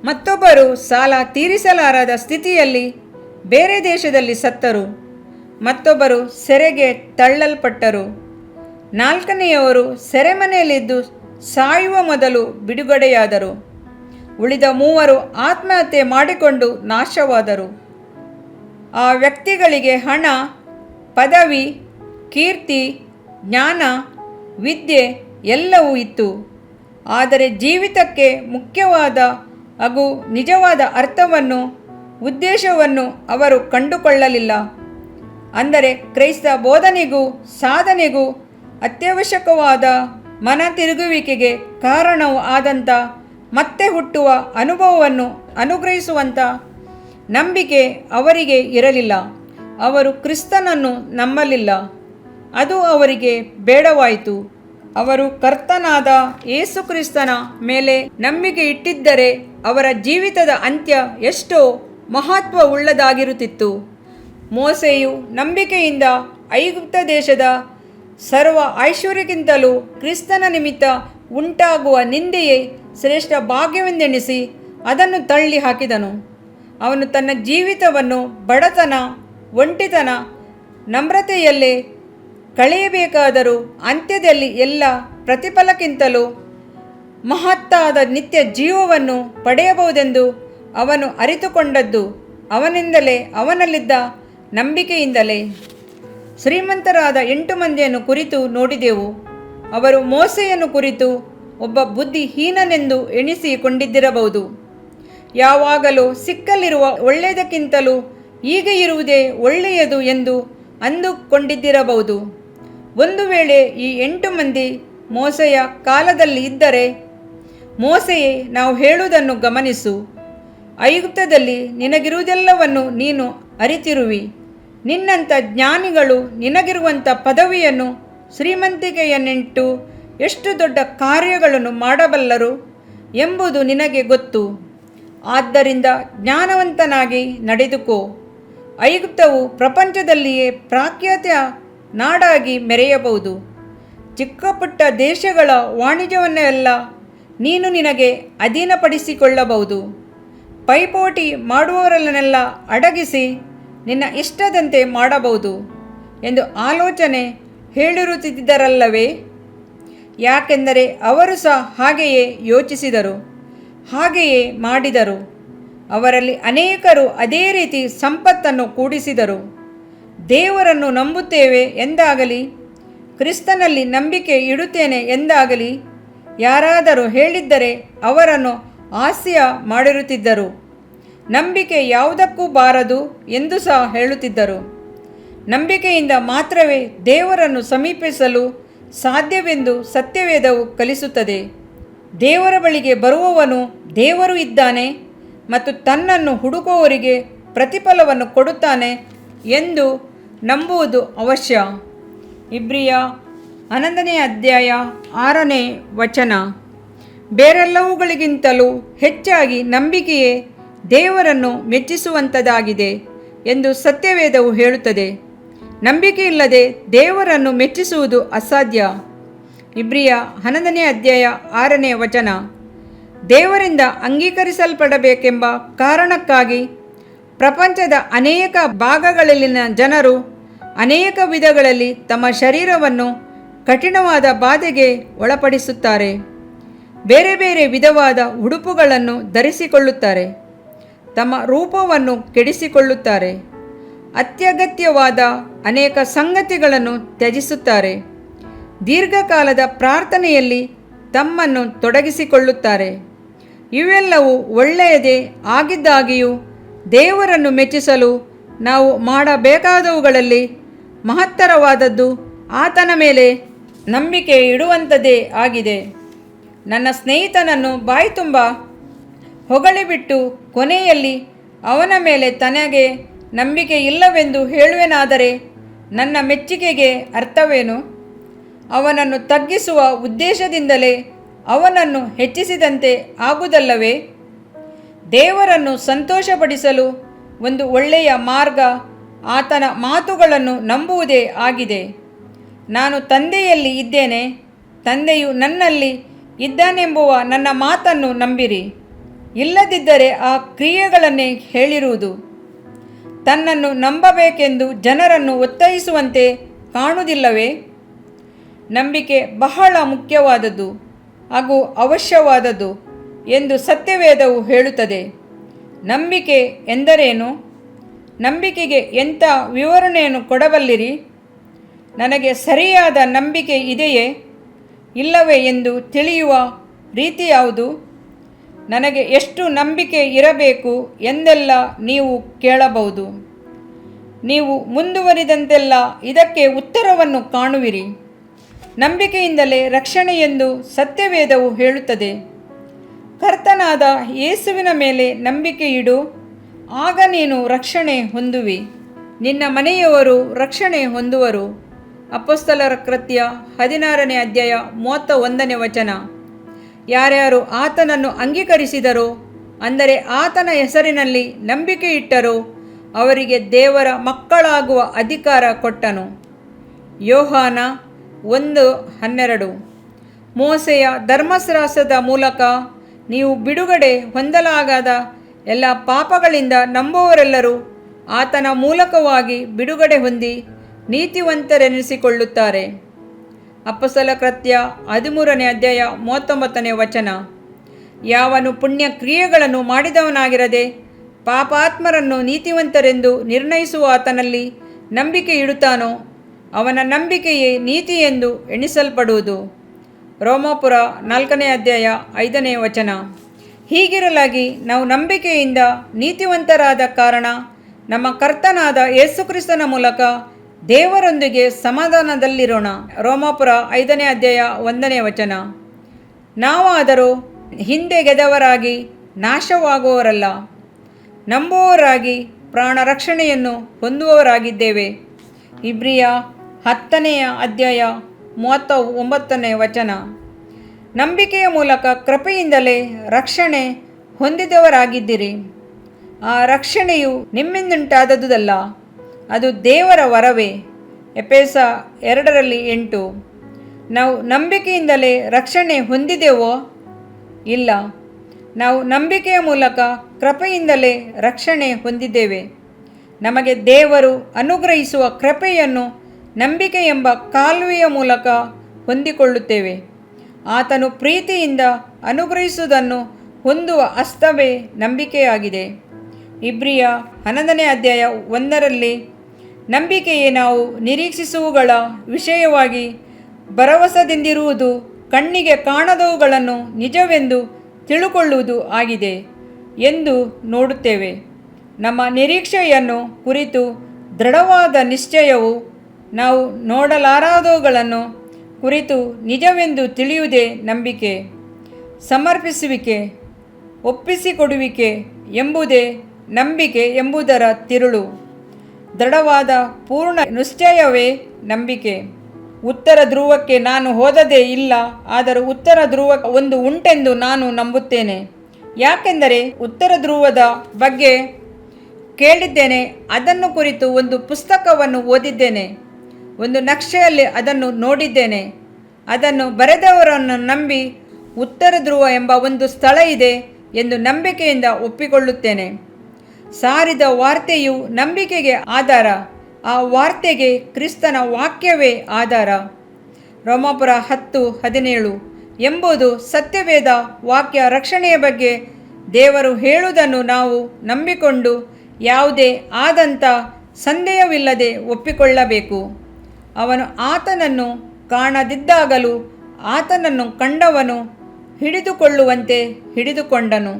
ಮತ್ತೊಬ್ಬರು ಸಾಲ ತೀರಿಸಲಾರದ ಸ್ಥಿತಿಯಲ್ಲಿ ಬೇರೆ ದೇಶದಲ್ಲಿ ಸತ್ತರು. ಮತ್ತೊಬ್ಬರು ಸೆರೆಗೆ ತಳ್ಳಲ್ಪಟ್ಟರು. 4ನೆಯವರು ಸೆರೆಮನೆಯಲ್ಲಿದ್ದು ಸಾಯುವ ಮೊದಲು ಬಿಡುಗಡೆಯಾದರು. ಉಳಿದ 3 ಆತ್ಮಹತ್ಯೆ ಮಾಡಿಕೊಂಡು ನಾಶವಾದರು. ಆ ವ್ಯಕ್ತಿಗಳಿಗೆ ಹಣ, ಪದವಿ, ಕೀರ್ತಿ, ಜ್ಞಾನ, ವಿದ್ಯೆ ಎಲ್ಲವೂ ಇತ್ತು. ಆದರೆ ಜೀವಿತಕ್ಕೆ ಮುಖ್ಯವಾದ ಹಾಗೂ ನಿಜವಾದ ಅರ್ಥವನ್ನು, ಉದ್ದೇಶವನ್ನು ಅವರು ಕಂಡುಕೊಳ್ಳಲಿಲ್ಲ. ಅಂದರೆ ಕ್ರೈಸ್ತ ಬೋಧನೆಗೂ ಸಾಧನೆಗೂ ಅತ್ಯವಶ್ಯಕವಾದ ಮನ ತಿರುಗುವಿಕೆಗೆ ಕಾರಣವೂ ಆದಂಥ ಮತ್ತೆ ಹುಟ್ಟುವ ಅನುಭವವನ್ನು ಅನುಗ್ರಹಿಸುವಂಥ ನಂಬಿಕೆ ಅವರಿಗೆ ಇರಲಿಲ್ಲ. ಅವರು ಕ್ರಿಸ್ತನನ್ನು ನಂಬಲಿಲ್ಲ. ಅದು ಅವರಿಗೆ ಬೇಡವಾಯಿತು. ಅವರು ಕರ್ತನಾದ ಯೇಸು ಕ್ರಿಸ್ತನ ಮೇಲೆ ನಂಬಿಕೆ ಇಟ್ಟಿದ್ದರೆ ಅವರ ಜೀವಿತದ ಅಂತ್ಯ ಎಷ್ಟೋ ಮಹತ್ವವುಳ್ಳದಾಗಿರುತ್ತಿತ್ತು. ಮೋಸೆಯು ನಂಬಿಕೆಯಿಂದ ಐಗುಪ್ತ ದೇಶದ ಸರ್ವ ಐಶ್ವರ್ಯಕ್ಕಿಂತಲೂ ಕ್ರಿಸ್ತನ ನಿಮಿತ್ತ ಉಂಟಾಗುವ ನಿಂದೆಯೇ ಶ್ರೇಷ್ಠ ಭಾಗ್ಯವೆಂದೆಣಿಸಿ ಅದನ್ನು ತಳ್ಳಿ ಹಾಕಿದನು. ಅವನು ತನ್ನ ಜೀವಿತವನ್ನು ಬಡತನ, ಒಂಟಿತನ, ನಮ್ರತೆಯಲ್ಲೇ ಕಳೆಯಬೇಕಾದರೂ ಅಂತ್ಯದಲ್ಲಿ ಎಲ್ಲ ಪ್ರತಿಫಲಕ್ಕಿಂತಲೂ ಮಹತ್ತಾದ ನಿತ್ಯ ಜೀವವನ್ನು ಪಡೆಯಬಹುದೆಂದು ಅವನು ಅರಿತುಕೊಂಡದ್ದು ಅವನಿಂದಲೇ, ಅವನಲ್ಲಿದ್ದ ನಂಬಿಕೆಯಿಂದಲೇ. ಶ್ರೀಮಂತರಾದ 8 ಮಂದಿಯನ್ನು ಕುರಿತು ನೋಡಿದೆವು. ಅವರು ಮೋಸೆಯನ್ನು ಕುರಿತು ಒಬ್ಬ ಬುದ್ಧಿಹೀನನೆಂದು ಎಣಿಸಿಕೊಂಡಿದ್ದಿರಬಹುದು. ಯಾವಾಗಲೂ ಸಿಕ್ಕಲಿರುವ ಒಳ್ಳೆಯದಕ್ಕಿಂತಲೂ ಹೀಗೆ ಇರುವುದೇ ಒಳ್ಳೆಯದು ಎಂದು ಅಂದುಕೊಂಡಿದ್ದಿರಬಹುದು. ಒಂದು ವೇಳೆ ಈ 8 ಮಂದಿ ಮೋಸೆಯ ಕಾಲದಲ್ಲಿ ಇದ್ದರೆ, ಮೋಸೆಯೇ, ನಾವು ಹೇಳುವುದನ್ನು ಗಮನಿಸು. ಐಗುಪ್ತದಲ್ಲಿ ನಿನಗಿರುವುದೆಲ್ಲವನ್ನು ನೀನು ಅರಿತಿರುವಿ. ನಿನ್ನಂಥ ಜ್ಞಾನಿಗಳು ನಿನಗಿರುವಂಥ ಪದವಿಯನ್ನು, ಶ್ರೀಮಂತಿಕೆಯನ್ನಿಟ್ಟು ಎಷ್ಟು ದೊಡ್ಡ ಕಾರ್ಯಗಳನ್ನು ಮಾಡಬಲ್ಲರು ಎಂಬುದು ನಿನಗೆ ಗೊತ್ತು. ಆದ್ದರಿಂದ ಜ್ಞಾನವಂತನಾಗಿ ನಡೆದುಕೋ. ಐಗುಪ್ತವು ಪ್ರಪಂಚದಲ್ಲಿಯೇ ಪ್ರಖ್ಯಾತ ನಾಡಾಗಿ ಮೆರೆಯಬಹುದು. ಚಿಕ್ಕ ಪುಟ್ಟ ದೇಶಗಳ ವಾಣಿಜ್ಯವನ್ನೆಲ್ಲ ನೀನು ನಿನಗೆ ಅಧೀನಪಡಿಸಿಕೊಳ್ಳಬಹುದು. ಪೈಪೋಟಿ ಮಾಡುವವರನ್ನೆಲ್ಲ ಅಡಗಿಸಿ ನಿನ್ನ ಇಷ್ಟದಂತೆ ಮಾಡಬಹುದು ಎಂದು ಆಲೋಚನೆ ಹೇಳಿರುತ್ತಿದ್ದರಲ್ಲವೇ? ಯಾಕೆಂದರೆ ಅವರು ಸಹ ಹಾಗೆಯೇ ಯೋಚಿಸಿದರು, ಹಾಗೆಯೇ ಮಾಡಿದರು. ಅವರಲ್ಲಿ ಅನೇಕರು ಅದೇ ರೀತಿ ಸಂಪತ್ತನ್ನು ಕೂಡಿಸಿದರು. ದೇವರನ್ನು ನಂಬುತ್ತೇವೆ ಎಂದಾಗಲಿ, ಕ್ರಿಸ್ತನಲ್ಲಿ ನಂಬಿಕೆ ಇಡುತ್ತೇನೆ ಎಂದಾಗಲಿ ಯಾರಾದರೂ ಹೇಳಿದ್ದರೆ ಅವರನ್ನು ಹಾಸ್ಯ ಮಾಡಿರುತ್ತಿದ್ದರು. ನಂಬಿಕೆ ಯಾವುದಕ್ಕೂ ಬಾರದು ಎಂದು ಸಹ ಹೇಳುತ್ತಿದ್ದರು. ನಂಬಿಕೆಯಿಂದ ಮಾತ್ರವೇ ದೇವರನ್ನು ಸಮೀಪಿಸಲು ಸಾಧ್ಯವೆಂದು ಸತ್ಯವೇದವು ಕಲಿಸುತ್ತದೆ. ದೇವರ ಬಳಿಗೆ ಬರುವವನು ದೇವರು ಇದ್ದಾನೆ ಮತ್ತು ತನ್ನನ್ನು ಹುಡುಕುವವರಿಗೆ ಪ್ರತಿಫಲವನ್ನು ಕೊಡುತ್ತಾನೆ ಎಂದು ನಂಬುವುದು ಅವಶ್ಯ. ಇಬ್ರಿಯ 11ನೇ ಅಧ್ಯಾಯ 6ನೇ ವಚನ. ಬೇರೆಲ್ಲವುಗಳಿಗಿಂತಲೂ ಹೆಚ್ಚಾಗಿ ನಂಬಿಕೆಯೇ ದೇವರನ್ನು ಮೆಚ್ಚಿಸುವಂಥದ್ದಾಗಿದೆ ಎಂದು ಸತ್ಯವೇದವು ಹೇಳುತ್ತದೆ. ನಂಬಿಕೆಯಿಲ್ಲದೆ ದೇವರನ್ನು ಮೆಚ್ಚಿಸುವುದು ಅಸಾಧ್ಯ. ಇಬ್ರಿಯ 11ನೇ ಅಧ್ಯಾಯ 6ನೇ ವಚನ. ದೇವರಿಂದ ಅಂಗೀಕರಿಸಲ್ಪಡಬೇಕೆಂಬ ಕಾರಣಕ್ಕಾಗಿ ಪ್ರಪಂಚದ ಅನೇಕ ಭಾಗಗಳಲ್ಲಿನ ಜನರು ಅನೇಕ ವಿಧಗಳಲ್ಲಿ ತಮ್ಮ ಶರೀರವನ್ನು ಕಠಿಣವಾದ ಬಾಧೆಗೆ ಒಳಪಡಿಸುತ್ತಾರೆ. ಬೇರೆ ಬೇರೆ ವಿಧವಾದ ಉಡುಪುಗಳನ್ನು ಧರಿಸಿಕೊಳ್ಳುತ್ತಾರೆ. ತಮ್ಮ ರೂಪವನ್ನು ಕೆಡಿಸಿಕೊಳ್ಳುತ್ತಾರೆ. ಅತ್ಯಗತ್ಯವಾದ ಅನೇಕ ಸಂಗತಿಗಳನ್ನು ತ್ಯಜಿಸುತ್ತಾರೆ. ದೀರ್ಘಕಾಲದ ಪ್ರಾರ್ಥನೆಯಲ್ಲಿ ತಮ್ಮನ್ನು ತೊಡಗಿಸಿಕೊಳ್ಳುತ್ತಾರೆ. ಇವೆಲ್ಲವೂ ಒಳ್ಳೆಯದೇ ಆಗಿದ್ದಾಗಿಯೂ ದೇವರನ್ನು ಮೆಚ್ಚಿಸಲು ನಾವು ಮಾಡಬೇಕಾದವುಗಳಲ್ಲಿ ಮಹತ್ತರವಾದದ್ದು ಆತನ ಮೇಲೆ ನಂಬಿಕೆ ಇಡುವಂಥದ್ದೇ ಆಗಿದೆ. ನನ್ನ ಸ್ನೇಹಿತನನ್ನು ಬಾಯಿ ತುಂಬ ಹೊಗಳಿಬಿಟ್ಟು ಕೊನೆಯಲ್ಲಿ ಅವನ ಮೇಲೆ ತನಗೆ ನಂಬಿಕೆ ಇಲ್ಲವೆಂದು ಹೇಳುವೆನಾದರೆ ನನ್ನ ಮೆಚ್ಚುಗೆಗೆ ಅರ್ಥವೇನು? ಅವನನ್ನು ತಗ್ಗಿಸುವ ಉದ್ದೇಶದಿಂದಲೇ ಅವನನ್ನು ಹೆಚ್ಚಿಸಿದಂತೆ ಆಗುವುದಲ್ಲವೇ? ದೇವರನ್ನು ಸಂತೋಷಪಡಿಸಲು ಒಂದು ಒಳ್ಳೆಯ ಮಾರ್ಗ ಆತನ ಮಾತುಗಳನ್ನು ನಂಬುವುದೇ ಆಗಿದೆ. ನಾನು ತಂದೆಯಲ್ಲಿ ಇದ್ದೇನೆ, ತಂದೆಯು ನನ್ನಲ್ಲಿ ಇದ್ದಾನೆಂಬುವ ನನ್ನ ಮಾತನ್ನು ನಂಬಿರಿ. ಇಲ್ಲದಿದ್ದರೆ ಆ ಕ್ರಿಯೆಗಳನ್ನೇ ಹೇಳಿರುವುದು. ತನ್ನನ್ನು ನಂಬಬೇಕೆಂದು ಜನರನ್ನು ಒತ್ತಾಯಿಸುವಂತೆ ಕಾಣುವುದಿಲ್ಲವೇ? ನಂಬಿಕೆ ಬಹಳ ಮುಖ್ಯವಾದದ್ದು ಹಾಗೂ ಅವಶ್ಯವಾದದ್ದು ಎಂದು ಸತ್ಯವೇದವು ಹೇಳುತ್ತದೆ. ನಂಬಿಕೆ ಎಂದರೇನು? ನಂಬಿಕೆಗೆ ಎಂಥ ವಿವರಣೆಯನ್ನು ಕೊಡಬಲ್ಲಿರಿ? ನನಗೆ ಸರಿಯಾದ ನಂಬಿಕೆ ಇದೆಯೇ ಇಲ್ಲವೇ ಎಂದು ತಿಳಿಯುವ ರೀತಿ ಯಾವುದು? ನನಗೆ ಎಷ್ಟು ನಂಬಿಕೆ ಇರಬೇಕು ಎಂದೆಲ್ಲ ನೀವು ಕೇಳಬಹುದು. ನೀವು ಮುಂದುವರಿದಂತೆಲ್ಲ ಇದಕ್ಕೆ ಉತ್ತರವನ್ನು ಕಾಣುವಿರಿ. ನಂಬಿಕೆಯಿಂದಲೇ ರಕ್ಷಣೆ ಎಂದು ಸತ್ಯವೇದವು ಹೇಳುತ್ತದೆ. ಕರ್ತನಾದ ಯೇಸುವಿನ ಮೇಲೆ ನಂಬಿಕೆ ಇಡು, ಆಗ ನೀನು ರಕ್ಷಣೆ ಹೊಂದುವಿ, ನಿನ್ನ ಮನೆಯವರು ರಕ್ಷಣೆ ಹೊಂದುವರು. ಅಪೊಸ್ತಲರ ಕೃತ್ಯ 16ನೇ ಅಧ್ಯಾಯ 31ನೇ ವಚನ. ಯಾರ್ಯಾರು ಆತನನ್ನು ಅಂಗೀಕರಿಸಿದರೋ, ಅಂದರೆ ಆತನ ಹೆಸರಿನಲ್ಲಿ ನಂಬಿಕೆ ಇಟ್ಟರೋ, ಅವರಿಗೆ ದೇವರ ಮಕ್ಕಳಾಗುವ ಅಧಿಕಾರ ಕೊಟ್ಟನು. ಯೋಹಾನ 1:12. ಮೋಸೆಯ ಧರ್ಮಶಾಸ್ತ್ರದ ಮೂಲಕ ನೀವು ಬಿಡುಗಡೆ ಹೊಂದಲಾಗದ ಎಲ್ಲ ಪಾಪಗಳಿಂದ ನಂಬುವವರೆಲ್ಲರೂ ಆತನ ಮೂಲಕವಾಗಿ ಬಿಡುಗಡೆ ಹೊಂದಿ ನೀತಿವಂತರೆನಿಸಿಕೊಳ್ಳುತ್ತಾರೆ. ಅಪೊಸ್ತಲ ಕೃತ್ಯ 13ನೇ ಅಧ್ಯಾಯ 39ನೇ ವಚನ. ಯಾವನು ಪುಣ್ಯ ಕ್ರಿಯೆಗಳನ್ನು ಮಾಡಿದವನಾಗಿರದೆ ಪಾಪಾತ್ಮರನ್ನು ನೀತಿವಂತರೆಂದು ನಿರ್ಣಯಿಸುವ ಆತನಲ್ಲಿ ನಂಬಿಕೆ ಇಡುತ್ತಾನೋ, ಅವನ ನಂಬಿಕೆಯೇ ನೀತಿ ಎಂದು ಎಣಿಸಲ್ಪಡುವುದು. ರೋಮಾಪುರ 4ನೇ ಅಧ್ಯಾಯ 5ನೇ ವಚನ. ಹೀಗಿರಲಾಗಿ ನಾವು ನಂಬಿಕೆಯಿಂದ ನೀತಿವಂತರಾದ ಕಾರಣ ನಮ್ಮ ಕರ್ತನಾದ ಯೇಸುಕ್ರಿಸ್ತನ ಮೂಲಕ ದೇವರೊಂದಿಗೆ ಸಮಾಧಾನದಲ್ಲಿರೋಣ. ರೋಮಾಪುರ 5ನೇ ಅಧ್ಯಾಯ 1ನೇ ವಚನ. ನಾವಾದರೂ ಹಿಂದೆ ಗೆದವರಾಗಿ ನಾಶವಾಗುವವರಲ್ಲ, ನಂಬುವವರಾಗಿ ಪ್ರಾಣ ರಕ್ಷಣೆಯನ್ನು ಹೊಂದುವವರಾಗಿದ್ದೇವೆ. ಇಬ್ರಿಯ 10ನೇ ಅಧ್ಯಾಯ 39ನೇ ವಚನ. ನಂಬಿಕೆಯ ಮೂಲಕ ಕೃಪೆಯಿಂದಲೇ ರಕ್ಷಣೆ ಹೊಂದಿದವರಾಗಿದ್ದೀರಿ. ಆ ರಕ್ಷಣೆಯು ನಿಮ್ಮಿಂದುಂಟಾದದ್ದಲ್ಲ, ಅದು ದೇವರ ವರವೇ. ಎಫೆಸ 2:8. ನಾವು ನಂಬಿಕೆಯಿಂದಲೇ ರಕ್ಷಣೆ ಹೊಂದಿದೆವೋ? ಇಲ್ಲ, ನಾವು ನಂಬಿಕೆಯ ಮೂಲಕ ಕೃಪೆಯಿಂದಲೇ ರಕ್ಷಣೆ ಹೊಂದಿದ್ದೇವೆ. ನಮಗೆ ದೇವರು ಅನುಗ್ರಹಿಸುವ ಕೃಪೆಯನ್ನು ನಂಬಿಕೆ ಎಂಬ ಕಾಲುವೆಯ ಮೂಲಕ ಹೊಂದಿಕೊಳ್ಳುತ್ತೇವೆ. ಆತನು ಪ್ರೀತಿಯಿಂದ ಅನುಗ್ರಹಿಸುವುದನ್ನು ಹೊಂದುವ ಹಸ್ತವೇ ನಂಬಿಕೆಯಾಗಿದೆ. ಇಬ್ರಿಯ 11ನೇ ಅಧ್ಯಾಯ 1ರಲ್ಲಿ ನಂಬಿಕೆಯೇ ನಾವು ನಿರೀಕ್ಷಿಸುವವುಗಳ ವಿಷಯವಾಗಿ ಭರವಸೆದಿಂದಿರುವುದು, ಕಣ್ಣಿಗೆ ಕಾಣದವುಗಳನ್ನು ನಿಜವೆಂದು ತಿಳುಕೊಳ್ಳುವುದು ಆಗಿದೆ ಎಂದು ನೋಡುತ್ತೇವೆ. ನಮ್ಮ ನಿರೀಕ್ಷೆಯನ್ನು ಕುರಿತು ದೃಢವಾದ ನಿಶ್ಚಯವು ನಾವು ನೋಡಲಾರದವುಗಳನ್ನು ಕುರಿತು ನಿಜವೆಂದು ತಿಳಿಯುವುದೇ ನಂಬಿಕೆ. ಸಮರ್ಪಿಸುವಿಕೆ, ಒಪ್ಪಿಸಿಕೊಡುವಿಕೆ ಎಂಬುದೇ ನಂಬಿಕೆ ಎಂಬುದರ ತಿರುಳು. ದೃಢವಾದ ಪೂರ್ಣ ನಿಶ್ಚಯವೇ ನಂಬಿಕೆ. ಉತ್ತರ ಧ್ರುವಕ್ಕೆ ನಾನು ಹೋದದೇ ಇಲ್ಲ, ಆದರೂ ಉತ್ತರ ಧ್ರುವ ಒಂದು ಉಂಟೆಂದು ನಾನು ನಂಬುತ್ತೇನೆ. ಯಾಕೆಂದರೆ ಉತ್ತರ ಧ್ರುವದ ಬಗ್ಗೆ ಕೇಳಿದ್ದೇನೆ, ಅದನ್ನು ಕುರಿತು ಒಂದು ಪುಸ್ತಕವನ್ನು ಓದಿದ್ದೇನೆ, ಒಂದು ನಕ್ಷೆಯಲ್ಲಿ ಅದನ್ನು ನೋಡಿದ್ದೇನೆ. ಅದನ್ನು ಬರೆದವರನ್ನು ನಂಬಿ ಉತ್ತರ ಧ್ರುವ ಎಂಬ ಒಂದು ಸ್ಥಳ ಇದೆ ಎಂದು ನಂಬಿಕೆಯಿಂದ ಒಪ್ಪಿಕೊಳ್ಳುತ್ತೇನೆ. ಸಾರಿದ ವಾರ್ತೆಯು ನಂಬಿಕೆಗೆ ಆಧಾರ. ಆ ವಾರ್ತೆಗೆ ಕ್ರಿಸ್ತನ ವಾಕ್ಯವೇ ಆಧಾರ. ರೋಮಾಪುರ 10:17 ಎಂಬುದು ಸತ್ಯವೇದ ವಾಕ್ಯ. ರಕ್ಷಣೆಯ ಬಗ್ಗೆ ದೇವರು ಹೇಳುವುದನ್ನು ನಾವು ನಂಬಿಕೊಂಡು ಯಾವುದೇ ಆದಂಥ ಸಂದೇಹವಿಲ್ಲದೆ ಒಪ್ಪಿಕೊಳ್ಳಬೇಕು. ಅವನು ಆತನನ್ನು ಕಾಣದಿದ್ದಾಗಲೂ ಆತನನ್ನು ಕಂಡವನು ಹಿಡಿದುಕೊಳ್ಳುವಂತೆ ಹಿಡಿದುಕೊಂಡನು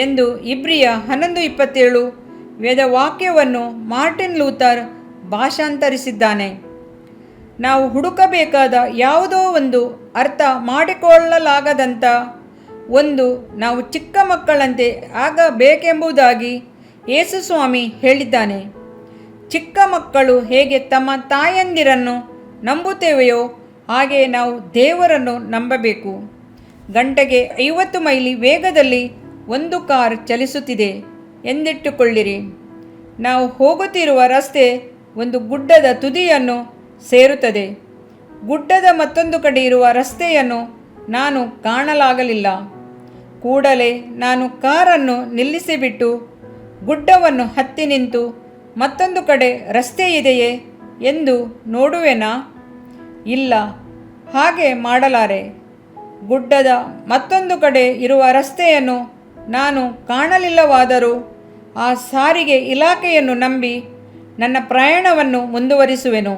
ಎಂದು ಇಬ್ರಿಯ 11:27 ವೇದವಾಕ್ಯವನ್ನು ಮಾರ್ಟಿನ್ ಲೂಥರ್ ಭಾಷಾಂತರಿಸಿದ್ದಾನೆ. ನಾವು ಹುಡುಕಬೇಕಾದ ಯಾವುದೋ ಒಂದು ಅರ್ಥ ಮಾಡಿಕೊಳ್ಳಲಾಗದಂಥ ಒಂದು ನಾವು ಚಿಕ್ಕ ಮಕ್ಕಳಂತೆ ಆಗಬೇಕೆಂಬುದಾಗಿ ಯೇಸುಸ್ವಾಮಿ ಹೇಳಿದ್ದಾನೆ. ಚಿಕ್ಕ ಮಕ್ಕಳು ಹೇಗೆ ತಮ್ಮ ತಾಯಂದಿರನ್ನು ನಂಬುತ್ತೇವೆಯೋ ಹಾಗೆ ನಾವು ದೇವರನ್ನು ನಂಬಬೇಕು. ಗಂಟೆಗೆ 50 ಮೈಲಿ ವೇಗದಲ್ಲಿ ಒಂದು ಕಾರ್ ಚಲಿಸುತ್ತಿದೆ ಎಂದಿಟ್ಟುಕೊಳ್ಳಿರಿ. ನಾವು ಹೋಗುತ್ತಿರುವ ರಸ್ತೆ ಒಂದು ಗುಡ್ಡದ ತುದಿಯನ್ನು ಸೇರುತ್ತದೆ. ಗುಡ್ಡದ ಮತ್ತೊಂದು ಕಡೆ ಇರುವ ರಸ್ತೆಯನ್ನು ನಾನು ಕಾಣಲಾಗಲಿಲ್ಲ. ಕೂಡಲೇ ನಾನು ಕಾರನ್ನು ನಿಲ್ಲಿಸಿಬಿಟ್ಟು ಗುಡ್ಡವನ್ನು ಹತ್ತಿ ನಿಂತು ಮತ್ತೊಂದು ಕಡೆ ರಸ್ತೆ ಇದೆಯೇ ಎಂದು ನೋಡುವೆನಾ? ಇಲ್ಲ, ಹಾಗೆ ಮಾಡಲಾರೆ. ಗುಡ್ಡದ ಮತ್ತೊಂದು ಕಡೆ ಇರುವ ರಸ್ತೆಯನ್ನು ನಾನು ಕಾಣಲಿಲ್ಲವಾದರೂ ಆ ಸಾರಿಗೆ ಇಲಾಖೆಯನ್ನು ನಂಬಿ ನನ್ನ ಪ್ರಯಾಣವನ್ನು ಮುಂದುವರಿಸುವೆನು.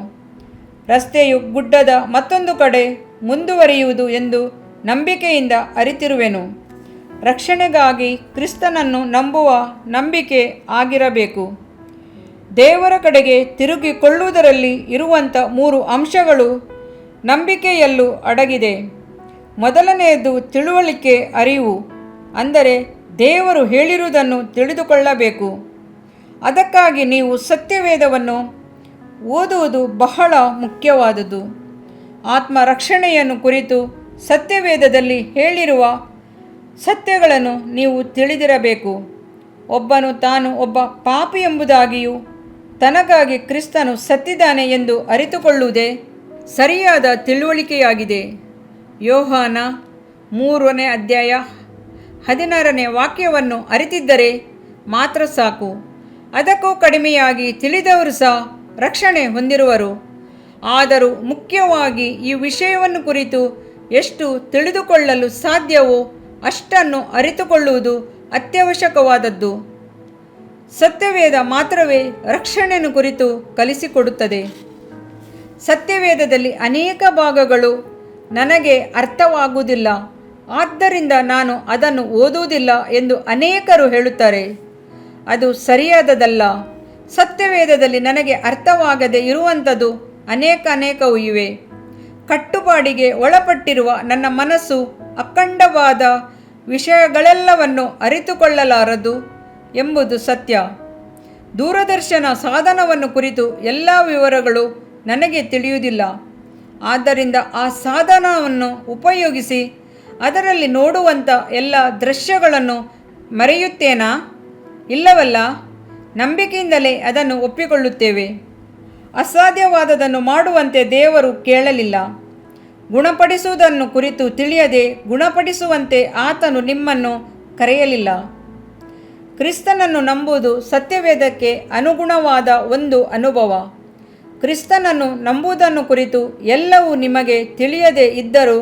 ರಸ್ತೆಯು ಗುಡ್ಡದ ಮತ್ತೊಂದು ಕಡೆ ಮುಂದುವರಿಯುವುದು ಎಂದು ನಂಬಿಕೆಯಿಂದ ಅರಿತಿರುವೆನು. ರಕ್ಷಣೆಗಾಗಿ ಕ್ರಿಸ್ತನನ್ನು ನಂಬುವ ನಂಬಿಕೆ ಆಗಿರಬೇಕು. ದೇವರ ಕಡೆಗೆ ತಿರುಗಿಕೊಳ್ಳುವುದರಲ್ಲಿ ಇರುವಂಥ 3 ಅಂಶಗಳು ನಂಬಿಕೆಯಲ್ಲೂ ಅಡಗಿದೆ. ಮೊದಲನೆಯದು ತಿಳುವಳಿಕೆ, ಅರಿವು. ಅಂದರೆ ದೇವರು ಹೇಳಿರುವುದನ್ನು ತಿಳಿದುಕೊಳ್ಳಬೇಕು. ಅದಕ್ಕಾಗಿ ನೀವು ಸತ್ಯವೇದವನ್ನು ಓದುವುದು ಬಹಳ ಮುಖ್ಯವಾದುದು. ಆತ್ಮ ರಕ್ಷಣೆಯನ್ನು ಕುರಿತು ಸತ್ಯವೇದದಲ್ಲಿ ಹೇಳಿರುವ ಸತ್ಯಗಳನ್ನು ನೀವು ತಿಳಿದಿರಬೇಕು. ಒಬ್ಬನು ತಾನು ಒಬ್ಬ ಪಾಪಿ ಎಂಬುದಾಗಿಯೂ ತನಗಾಗಿ ಕ್ರಿಸ್ತನು ಸತ್ತಿದ್ದಾನೆ ಎಂದು ಅರಿತುಕೊಳ್ಳುವುದೇ ಸರಿಯಾದ ತಿಳುವಳಿಕೆಯಾಗಿದೆ. ಯೋಹಾನ 3:16 ವಾಕ್ಯವನ್ನು ಅರಿತಿದ್ದರೆ ಮಾತ್ರ ಸಾಕು. ಅದಕ್ಕೂ ಕಡಿಮೆಯಾಗಿ ತಿಳಿದವರು ಸಹ ರಕ್ಷಣೆ ಹೊಂದಿರುವರು. ಆದರೂ ಮುಖ್ಯವಾಗಿ ಈ ವಿಷಯವನ್ನು ಕುರಿತು ಎಷ್ಟು ತಿಳಿದುಕೊಳ್ಳಲು ಸಾಧ್ಯವೋ ಅಷ್ಟನ್ನು ಅರಿತುಕೊಳ್ಳುವುದು ಅತ್ಯವಶ್ಯಕವಾದದ್ದು. ಸತ್ಯವೇದ ಮಾತ್ರವೇ ರಕ್ಷಣೆಯನ್ನು ಕುರಿತು ಕಲಿಸಿಕೊಡುತ್ತದೆ. ಸತ್ಯವೇದದಲ್ಲಿ ಅನೇಕ ಭಾಗಗಳು ನನಗೆ ಅರ್ಥವಾಗುವುದಿಲ್ಲ, ಆದ್ದರಿಂದ ನಾನು ಅದನ್ನು ಓದುವುದಿಲ್ಲ ಎಂದು ಅನೇಕರು ಹೇಳುತ್ತಾರೆ. ಅದು ಸರಿಯಾದದಲ್ಲ. ಸತ್ಯವೇದದಲ್ಲಿ ನನಗೆ ಅರ್ಥವಾಗದೇ ಇರುವಂಥದ್ದು ಅನೇಕವೂ ಇವೆ. ಕಟ್ಟುಪಾಡಿಗೆ ಒಳಪಟ್ಟಿರುವ ನನ್ನ ಮನಸ್ಸು ಅಖಂಡವಾದ ವಿಷಯಗಳೆಲ್ಲವನ್ನು ಅರಿತುಕೊಳ್ಳಲಾರದು ಎಂಬುದು ಸತ್ಯ. ದೂರದರ್ಶನ ಸಾಧನವನ್ನು ಕುರಿತು ಎಲ್ಲ ವಿವರಗಳು ನನಗೆ ತಿಳಿಯುವುದಿಲ್ಲ. ಆದ್ದರಿಂದ ಆ ಸಾಧನವನ್ನು ಉಪಯೋಗಿಸಿ ಅದರಲ್ಲಿ ನೋಡುವಂಥ ಎಲ್ಲ ದೃಶ್ಯಗಳನ್ನು ಮರೆಯುತ್ತೇನಾ? ಇಲ್ಲವಲ್ಲ. ನಂಬಿಕೆಯಿಂದಲೇ ಅದನ್ನು ಒಪ್ಪಿಕೊಳ್ಳುತ್ತೇವೆ. ಅಸಾಧ್ಯವಾದದನ್ನು ಮಾಡುವಂತೆ ದೇವರು ಕೇಳಲಿಲ್ಲ. ಗುಣಪಡಿಸುವುದನ್ನು ಕುರಿತು ತಿಳಿಯದೆ ಗುಣಪಡಿಸುವಂತೆ ಆತನು ನಿಮ್ಮನ್ನು ಕರೆಯಲಿಲ್ಲ. ಕ್ರಿಸ್ತನನ್ನು ನಂಬುವುದು ಸತ್ಯವೇದಕ್ಕೆ ಅನುಗುಣವಾದ ಒಂದು ಅನುಭವ. ಕ್ರಿಸ್ತನನ್ನು ನಂಬುವುದನ್ನು ಕುರಿತು ಎಲ್ಲವೂ ನಿಮಗೆ ತಿಳಿಯದೇ ಇದ್ದರೂ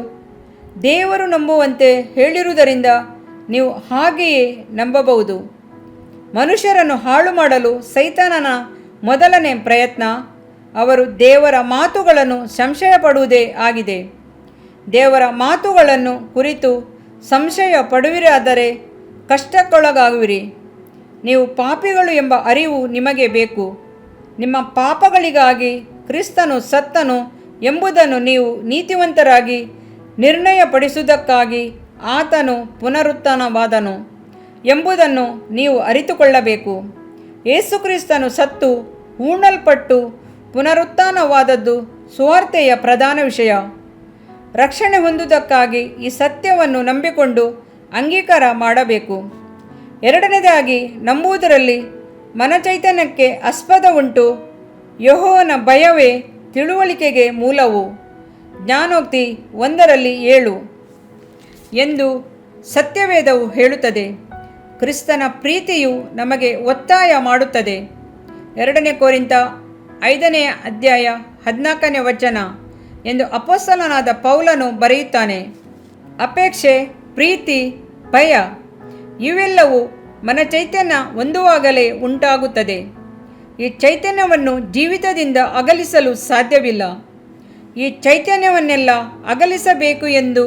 ದೇವರು ನಂಬುವಂತೆ ಹೇಳಿರುವುದರಿಂದ ನೀವು ಹಾಗೆಯೇ ನಂಬಬಹುದು. ಮನುಷ್ಯರನ್ನು ಹಾಳು ಮಾಡಲು ಸೈತಾನನ ಮೊದಲನೇ ಪ್ರಯತ್ನ ಅವರು ದೇವರ ಮಾತುಗಳನ್ನು ಸಂಶಯಪಡುವುದೇ ಆಗಿದೆ. ದೇವರ ಮಾತುಗಳನ್ನು ಕುರಿತು ಸಂಶಯ ಪಡುವಿರಾದರೆ ಕಷ್ಟಕ್ಕೊಳಗಾಗುವಿರಿ. ನೀವು ಪಾಪಿಗಳು ಎಂಬ ಅರಿವು ನಿಮಗೆ ಬೇಕು. ನಿಮ್ಮ ಪಾಪಗಳಿಗಾಗಿ ಕ್ರಿಸ್ತನು ಸತ್ತನು ಎಂಬುದನ್ನು ನೀವು ನೀತಿವಂತರಾಗಿ ನಿರ್ಣಯಪಡಿಸುವುದಕ್ಕಾಗಿ ಆತನು ಪುನರುತ್ಥಾನವಾದನು ಎಂಬುದನ್ನು ನೀವು ಅರಿತುಕೊಳ್ಳಬೇಕು. ಯೇಸುಕ್ರಿಸ್ತನು ಸತ್ತು ಹೂಣಲ್ಪಟ್ಟು ಪುನರುತ್ಥಾನವಾದದ್ದು ಸುವಾರ್ತೆಯ ಪ್ರಧಾನ ವಿಷಯ. ರಕ್ಷಣೆ ಹೊಂದುವುದಕ್ಕಾಗಿ ಈ ಸತ್ಯವನ್ನು ನಂಬಿಕೊಂಡು ಅಂಗೀಕಾರ ಮಾಡಬೇಕು. ಎರಡನೇದಾಗಿ, ನಂಬುವುದರಲ್ಲಿ ಮನಚೈತನ್ಯಕ್ಕೆ ಆಸ್ಪದ ಉಂಟು. ಯೆಹೋವನ ಭಯವೇ ತಿಳುವಳಿಕೆಗೆ ಮೂಲವು. ಜ್ಞಾನೋಕ್ತಿ 1:7 ಎಂದು ಸತ್ಯವೇದವು ಹೇಳುತ್ತದೆ. ಕ್ರಿಸ್ತನ ಪ್ರೀತಿಯು ನಮಗೆ ಒತ್ತಾಯ ಮಾಡುತ್ತದೆ. 2 ಕೊರಿಂಥ 5:14 ಎಂದು ಅಪೊಸ್ತಲನಾದ ಪೌಲನು ಬರೆಯುತ್ತಾನೆ. ಅಪೇಕ್ಷೆ, ಪ್ರೀತಿ, ಭಯ ಇವೆಲ್ಲವೂ ಮನಚೈತನ್ಯ ಹೊಂದುವಾಗಲೇ ಉಂಟಾಗುತ್ತದೆ. ಈ ಚೈತನ್ಯವನ್ನು ಜೀವಿತದಿಂದ ಅಗಲಿಸಲು ಸಾಧ್ಯವಿಲ್ಲ. ಈ ಚೈತನ್ಯವನ್ನೆಲ್ಲ ಅಗಲಿಸಬೇಕು ಎಂದು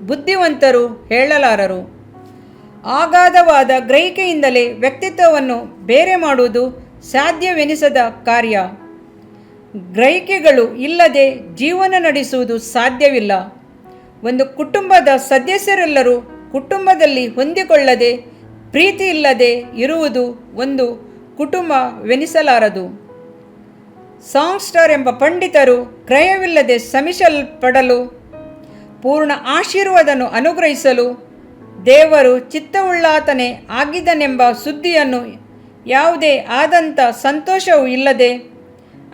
ಬುದ್ಧಿವಂತರು ಹೇಳಲಾರರು. ಅಗಾಧವಾದ ಗ್ರಹಿಕೆಯಿಂದಲೇ ವ್ಯಕ್ತಿತ್ವವನ್ನು ಬೇರೆ ಮಾಡುವುದು ಸಾಧ್ಯವೆನಿಸದ ಕಾರ್ಯ. ಗ್ರಹಿಕೆಗಳು ಇಲ್ಲದೆ ಜೀವನ ನಡೆಸುವುದು ಸಾಧ್ಯವಿಲ್ಲ. ಒಂದು ಕುಟುಂಬದ ಸದಸ್ಯರೆಲ್ಲರೂ ಕುಟುಂಬದಲ್ಲಿ ಹೊಂದಿಕೊಳ್ಳದೆ ಪ್ರೀತಿ ಇಲ್ಲದೆ ಇರುವುದು ಒಂದು ಕುಟುಂಬವೆನಿಸಲಾರದು. ಸಾಂಗ್ಸ್ಟರ್ ಎಂಬ ಪಂಡಿತರು ಕ್ರಯವಿಲ್ಲದೆ ಶ್ರಮಿಸಲ್ಪಡಲು ಪೂರ್ಣ ಆಶೀರ್ವಾದವನ್ನು ಅನುಗ್ರಹಿಸಲು ದೇವರು ಚಿತ್ತವುಳ್ಳಾತನೇ ಆಗಿದ್ದನೆಂಬ ಸುದ್ದಿಯನ್ನು ಯಾವುದೇ ಆದಂಥ ಸಂತೋಷವೂ ಇಲ್ಲದೆ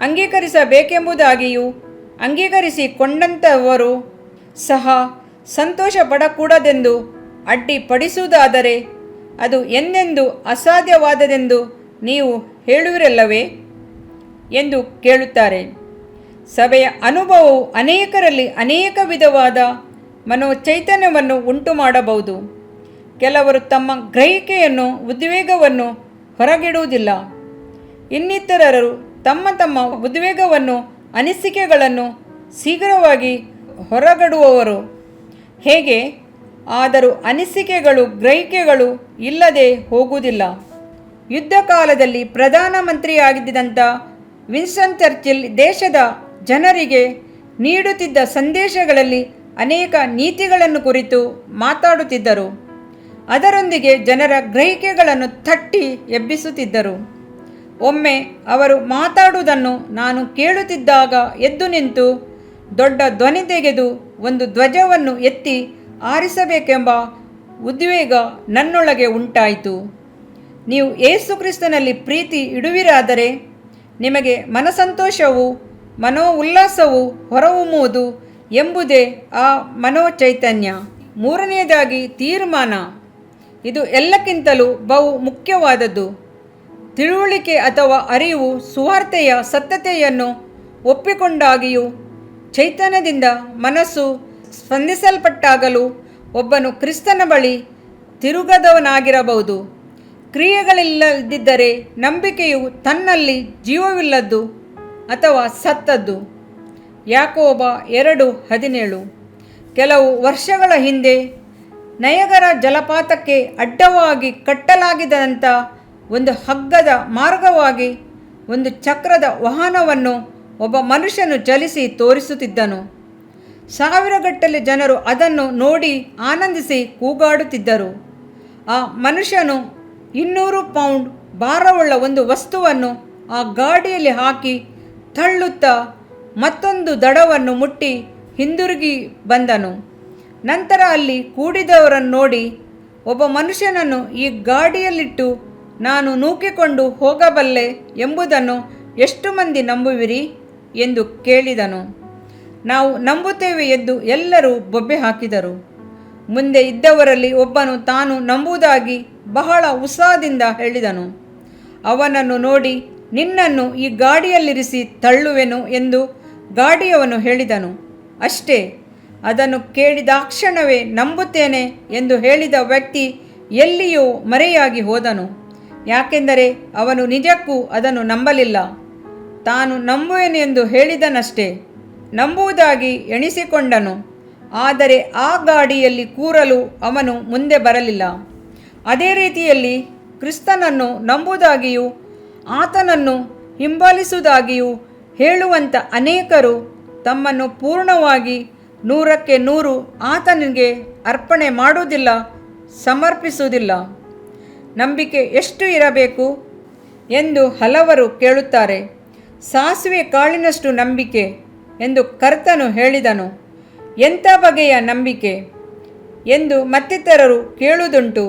ಅಂಗೀಕರಿಸಬೇಕೆಂಬುದಾಗಿಯೂ ಅಂಗೀಕರಿಸಿಕೊಂಡಂಥವರು ಸಹ ಸಂತೋಷ ಪಡಕೂಡದೆಂದು ಅಡ್ಡಿಪಡಿಸುವುದಾದರೆ ಅದು ಎಂದೆಂದೂ ಅಸಾಧ್ಯವಾದದೆಂದು ನೀವು ಹೇಳುವಿರಲ್ಲವೇ ಎಂದು ಕೇಳುತ್ತಾರೆ. ಸಭೆಯ ಅನುಭವವು ಅನೇಕರಲ್ಲಿ ಅನೇಕ ವಿಧವಾದ ಮನೋಚೈತನ್ಯವನ್ನು ಉಂಟು ಮಾಡಬಹುದು. ಕೆಲವರು ತಮ್ಮ ಗ್ರಹಿಕೆಯನ್ನು ಉದ್ವೇಗವನ್ನು ಹೊರಗಿಡುವುದಿಲ್ಲ. ಇನ್ನಿತರರು ತಮ್ಮ ತಮ್ಮ ಉದ್ವೇಗವನ್ನು ಅನಿಸಿಕೆಗಳನ್ನು ಶೀಘ್ರವಾಗಿ ಹೊರಗಡುವವರು. ಹೇಗೆ ಆದರೂ ಅನಿಸಿಕೆಗಳು ಗ್ರಹಿಕೆಗಳು ಇಲ್ಲದೆ ಹೋಗುವುದಿಲ್ಲ. ಯುದ್ಧ ಕಾಲದಲ್ಲಿ ಪ್ರಧಾನಮಂತ್ರಿಯಾಗಿದ್ದಂಥ ವಿನ್ಸ್ಟನ್ ಚರ್ಚಿಲ್ ದೇಶದ ಜನರಿಗೆ ನೀಡುತ್ತಿದ್ದ ಸಂದೇಶಗಳಲ್ಲಿ ಅನೇಕ ನೀತಿಗಳನ್ನು ಕುರಿತು ಮಾತಾಡುತ್ತಿದ್ದರು. ಅದರೊಂದಿಗೆ ಜನರ ಗ್ರಹಿಕೆಗಳನ್ನು ತಟ್ಟಿ ಎಬ್ಬಿಸುತ್ತಿದ್ದರು. ಒಮ್ಮೆ ಅವರು ಮಾತಾಡುವುದನ್ನು ನಾನು ಕೇಳುತ್ತಿದ್ದಾಗ ಎದ್ದು ನಿಂತು ದೊಡ್ಡ ಧ್ವನಿ ತೆಗೆದು ಒಂದು ಧ್ವಜವನ್ನು ಎತ್ತಿ ಆರಿಸಬೇಕೆಂಬ ಉದ್ವೇಗ ನನ್ನೊಳಗೆ ಉಂಟಾಯಿತು. ನೀವು ಯೇಸು ಕ್ರಿಸ್ತನಲ್ಲಿ ಪ್ರೀತಿ ಇಡುವಿರಾದರೆ ನಿಮಗೆ ಮನಸಂತೋಷವು ಮನೋಲ್ಲಾಸವು ಹೊರಹೊಮ್ಮುವುದು ಎಂಬುದೇ ಆ ಮನೋಚೈತನ್ಯ. ಮೂರನೆಯದಾಗಿ, ತೀರ್ಮಾನ. ಇದು ಎಲ್ಲಕ್ಕಿಂತಲೂ ಬಹು ಮುಖ್ಯವಾದದ್ದು. ತಿಳುವಳಿಕೆ ಅಥವಾ ಅರಿವು ಸುವಾರ್ತೆಯ ಸತ್ಯತೆಯನ್ನು ಒಪ್ಪಿಕೊಂಡಾಗಿಯೂ ಚೈತನ್ಯದಿಂದ ಮನಸ್ಸು ಸ್ಪಂದಿಸಲ್ಪಟ್ಟಾಗಲೂ ಒಬ್ಬನು ಕ್ರಿಸ್ತನ ಬಳಿ ತಿರುಗದವನಾಗಿರಬಹುದು. ಕ್ರಿಯೆಗಳಿಲ್ಲದಿದ್ದರೆ ನಂಬಿಕೆಯು ತನ್ನಲ್ಲಿ ಜೀವವಿಲ್ಲದ್ದು ಅಥವಾ ಸತ್ತದ್ದು. ಯಾಕೋಬ 2:17. ಕೆಲವು ವರ್ಷಗಳ ಹಿಂದೆ ನಯಗರ ಜಲಪಾತಕ್ಕೆ ಅಡ್ಡವಾಗಿ ಕಟ್ಟಲಾಗಿದ್ದಂಥ ಒಂದು ಹಗ್ಗದ ಮಾರ್ಗವಾಗಿ ಒಂದು ಚಕ್ರದ ವಾಹನವನ್ನು ಒಬ್ಬ ಮನುಷ್ಯನು ಚಲಿಸಿ ತೋರಿಸುತ್ತಿದ್ದನು. ಸಾವಿರಗಟ್ಟಲೆ ಜನರು ಅದನ್ನು ನೋಡಿ ಆನಂದಿಸಿ ಕೂಗಾಡುತ್ತಿದ್ದರು. ಆ ಮನುಷ್ಯನು 200 ಪೌಂಡ್ ಭಾರವುಳ್ಳ ಒಂದು ವಸ್ತುವನ್ನು ಆ ಗಾಡಿಯಲ್ಲಿ ಹಾಕಿ ತಳ್ಳುತ್ತಾ ಮತ್ತೊಂದು ದಡವನ್ನು ಮುಟ್ಟಿ ಹಿಂದಿರುಗಿ ಬಂದನು. ನಂತರ ಅಲ್ಲಿ ಕೂಡಿದವರನ್ನು ನೋಡಿ, ಒಬ್ಬ ಮನುಷ್ಯನನ್ನು ಈ ಗಾಡಿಯಲ್ಲಿಟ್ಟು ನಾನು ನೂಕಿಕೊಂಡು ಹೋಗಬಲ್ಲೆ ಎಂಬುದನ್ನು ಎಷ್ಟು ಮಂದಿ ನಂಬುವಿರಿ ಎಂದು ಕೇಳಿದನು. ನಾವು ನಂಬುತ್ತೇವೆ ಎಂದು ಎಲ್ಲರೂ ಬೊಬ್ಬೆ ಹಾಕಿದರು. ಮುಂದೆ ಇದ್ದವರಲ್ಲಿ ಒಬ್ಬನು ತಾನು ನಂಬುವುದಾಗಿ ಬಹಳ ಉತ್ಸಾಹದಿಂದ ಹೇಳಿದನು. ಅವನನ್ನು ನೋಡಿ, ನಿನ್ನನ್ನು ಈ ಗಾಡಿಯಲ್ಲಿರಿಸಿ ತಳ್ಳುವೆನು ಎಂದು ಗಾಡಿಯವನು ಹೇಳಿದನು. ಅಷ್ಟೇ. ಅದನ್ನು ಕೇಳಿದಾಕ್ಷಣವೇ ನಂಬುತ್ತೇನೆ ಎಂದು ಹೇಳಿದ ವ್ಯಕ್ತಿ ಎಲ್ಲಿಯೋ ಮರೆಯಾಗಿ ಹೋದನು. ಯಾಕೆಂದರೆ ಅವನು ನಿಜಕ್ಕೂ ಅದನ್ನು ನಂಬಲಿಲ್ಲ. ತಾನು ನಂಬುವೆನೆಂದು ಹೇಳಿದನಷ್ಟೇ, ನಂಬುವುದಾಗಿ ಎಣಿಸಿಕೊಂಡನು. ಆದರೆ ಆ ಗಾಡಿಯಲ್ಲಿ ಕೂರಲು ಅವನು ಮುಂದೆ ಬರಲಿಲ್ಲ. ಅದೇ ರೀತಿಯಲ್ಲಿ ಕ್ರಿಸ್ತನನ್ನು ನಂಬುವುದಾಗಿಯೂ ಆತನನ್ನು ಹಿಂಬಾಲಿಸುವುದಾಗಿಯೂ ಹೇಳುವಂಥ ಅನೇಕರು ತಮ್ಮನ್ನು ಪೂರ್ಣವಾಗಿ 100% ಆತನಿಗೆ ಅರ್ಪಣೆ ಮಾಡುವುದಿಲ್ಲ, ಸಮರ್ಪಿಸುವುದಿಲ್ಲ. ನಂಬಿಕೆ ಎಷ್ಟು ಇರಬೇಕು ಎಂದು ಹಲವರು ಕೇಳುತ್ತಾರೆ. ಸಾಸಿವೆ ಕಾಳಿನಷ್ಟು ನಂಬಿಕೆ ಎಂದು ಕರ್ತನು ಹೇಳಿದನು. ಎಂಥ ಬಗೆಯ ನಂಬಿಕೆ ಎಂದು ಮತ್ತಿತರರು ಕೇಳುವುದುಂಟು.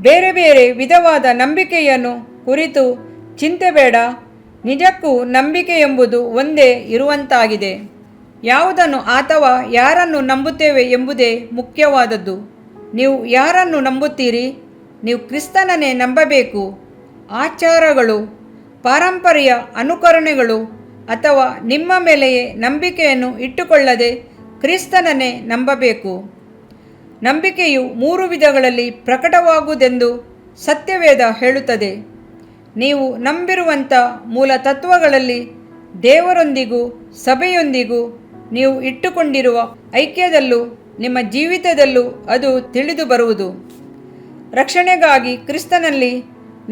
ಬೇರೆ ಬೇರೆ ವಿಧವಾದ ನಂಬಿಕೆಯನ್ನು ಕುರಿತು ಚಿಂತೆ ಬೇಡ. ನಿಜಕ್ಕೂ ನಂಬಿಕೆ ಎಂಬುದು ಒಂದೇ ಇರುವಂತಾಗಿದೆ. ಯಾವುದನ್ನು ಅಥವಾ ಯಾರನ್ನು ನಂಬುತ್ತೇವೆ ಎಂಬುದೇ ಮುಖ್ಯವಾದದ್ದು. ನೀವು ಯಾರನ್ನು ನಂಬುತ್ತೀರಿ? ನೀವು ಕ್ರಿಸ್ತನನ್ನೇ ನಂಬಬೇಕು. ಆಚಾರಗಳು, ಪಾರಂಪರ್ಯ ಅನುಕರಣೆಗಳು ಅಥವಾ ನಿಮ್ಮ ಮೇಲೆಯೇ ನಂಬಿಕೆಯನ್ನು ಇಟ್ಟುಕೊಳ್ಳದೆ ಕ್ರಿಸ್ತನನ್ನೇ ನಂಬಬೇಕು. ನಂಬಿಕೆಯು 3 ವಿಧಗಳಲ್ಲಿ ಪ್ರಕಟವಾಗುವುದೆಂದು ಸತ್ಯವೇದ ಹೇಳುತ್ತದೆ. ನೀವು ನಂಬಿರುವಂಥ ಮೂಲ ತತ್ವಗಳಲ್ಲಿ ದೇವರೊಂದಿಗೂ ಸಭೆಯೊಂದಿಗೂ ನೀವು ಇಟ್ಟುಕೊಂಡಿರುವ ಐಕ್ಯದಲ್ಲೂ ನಿಮ್ಮ ಜೀವಿತದಲ್ಲೂ ಅದು ತಿಳಿದು ಬರುವುದು. ರಕ್ಷಣೆಗಾಗಿ ಕ್ರಿಸ್ತನಲ್ಲಿ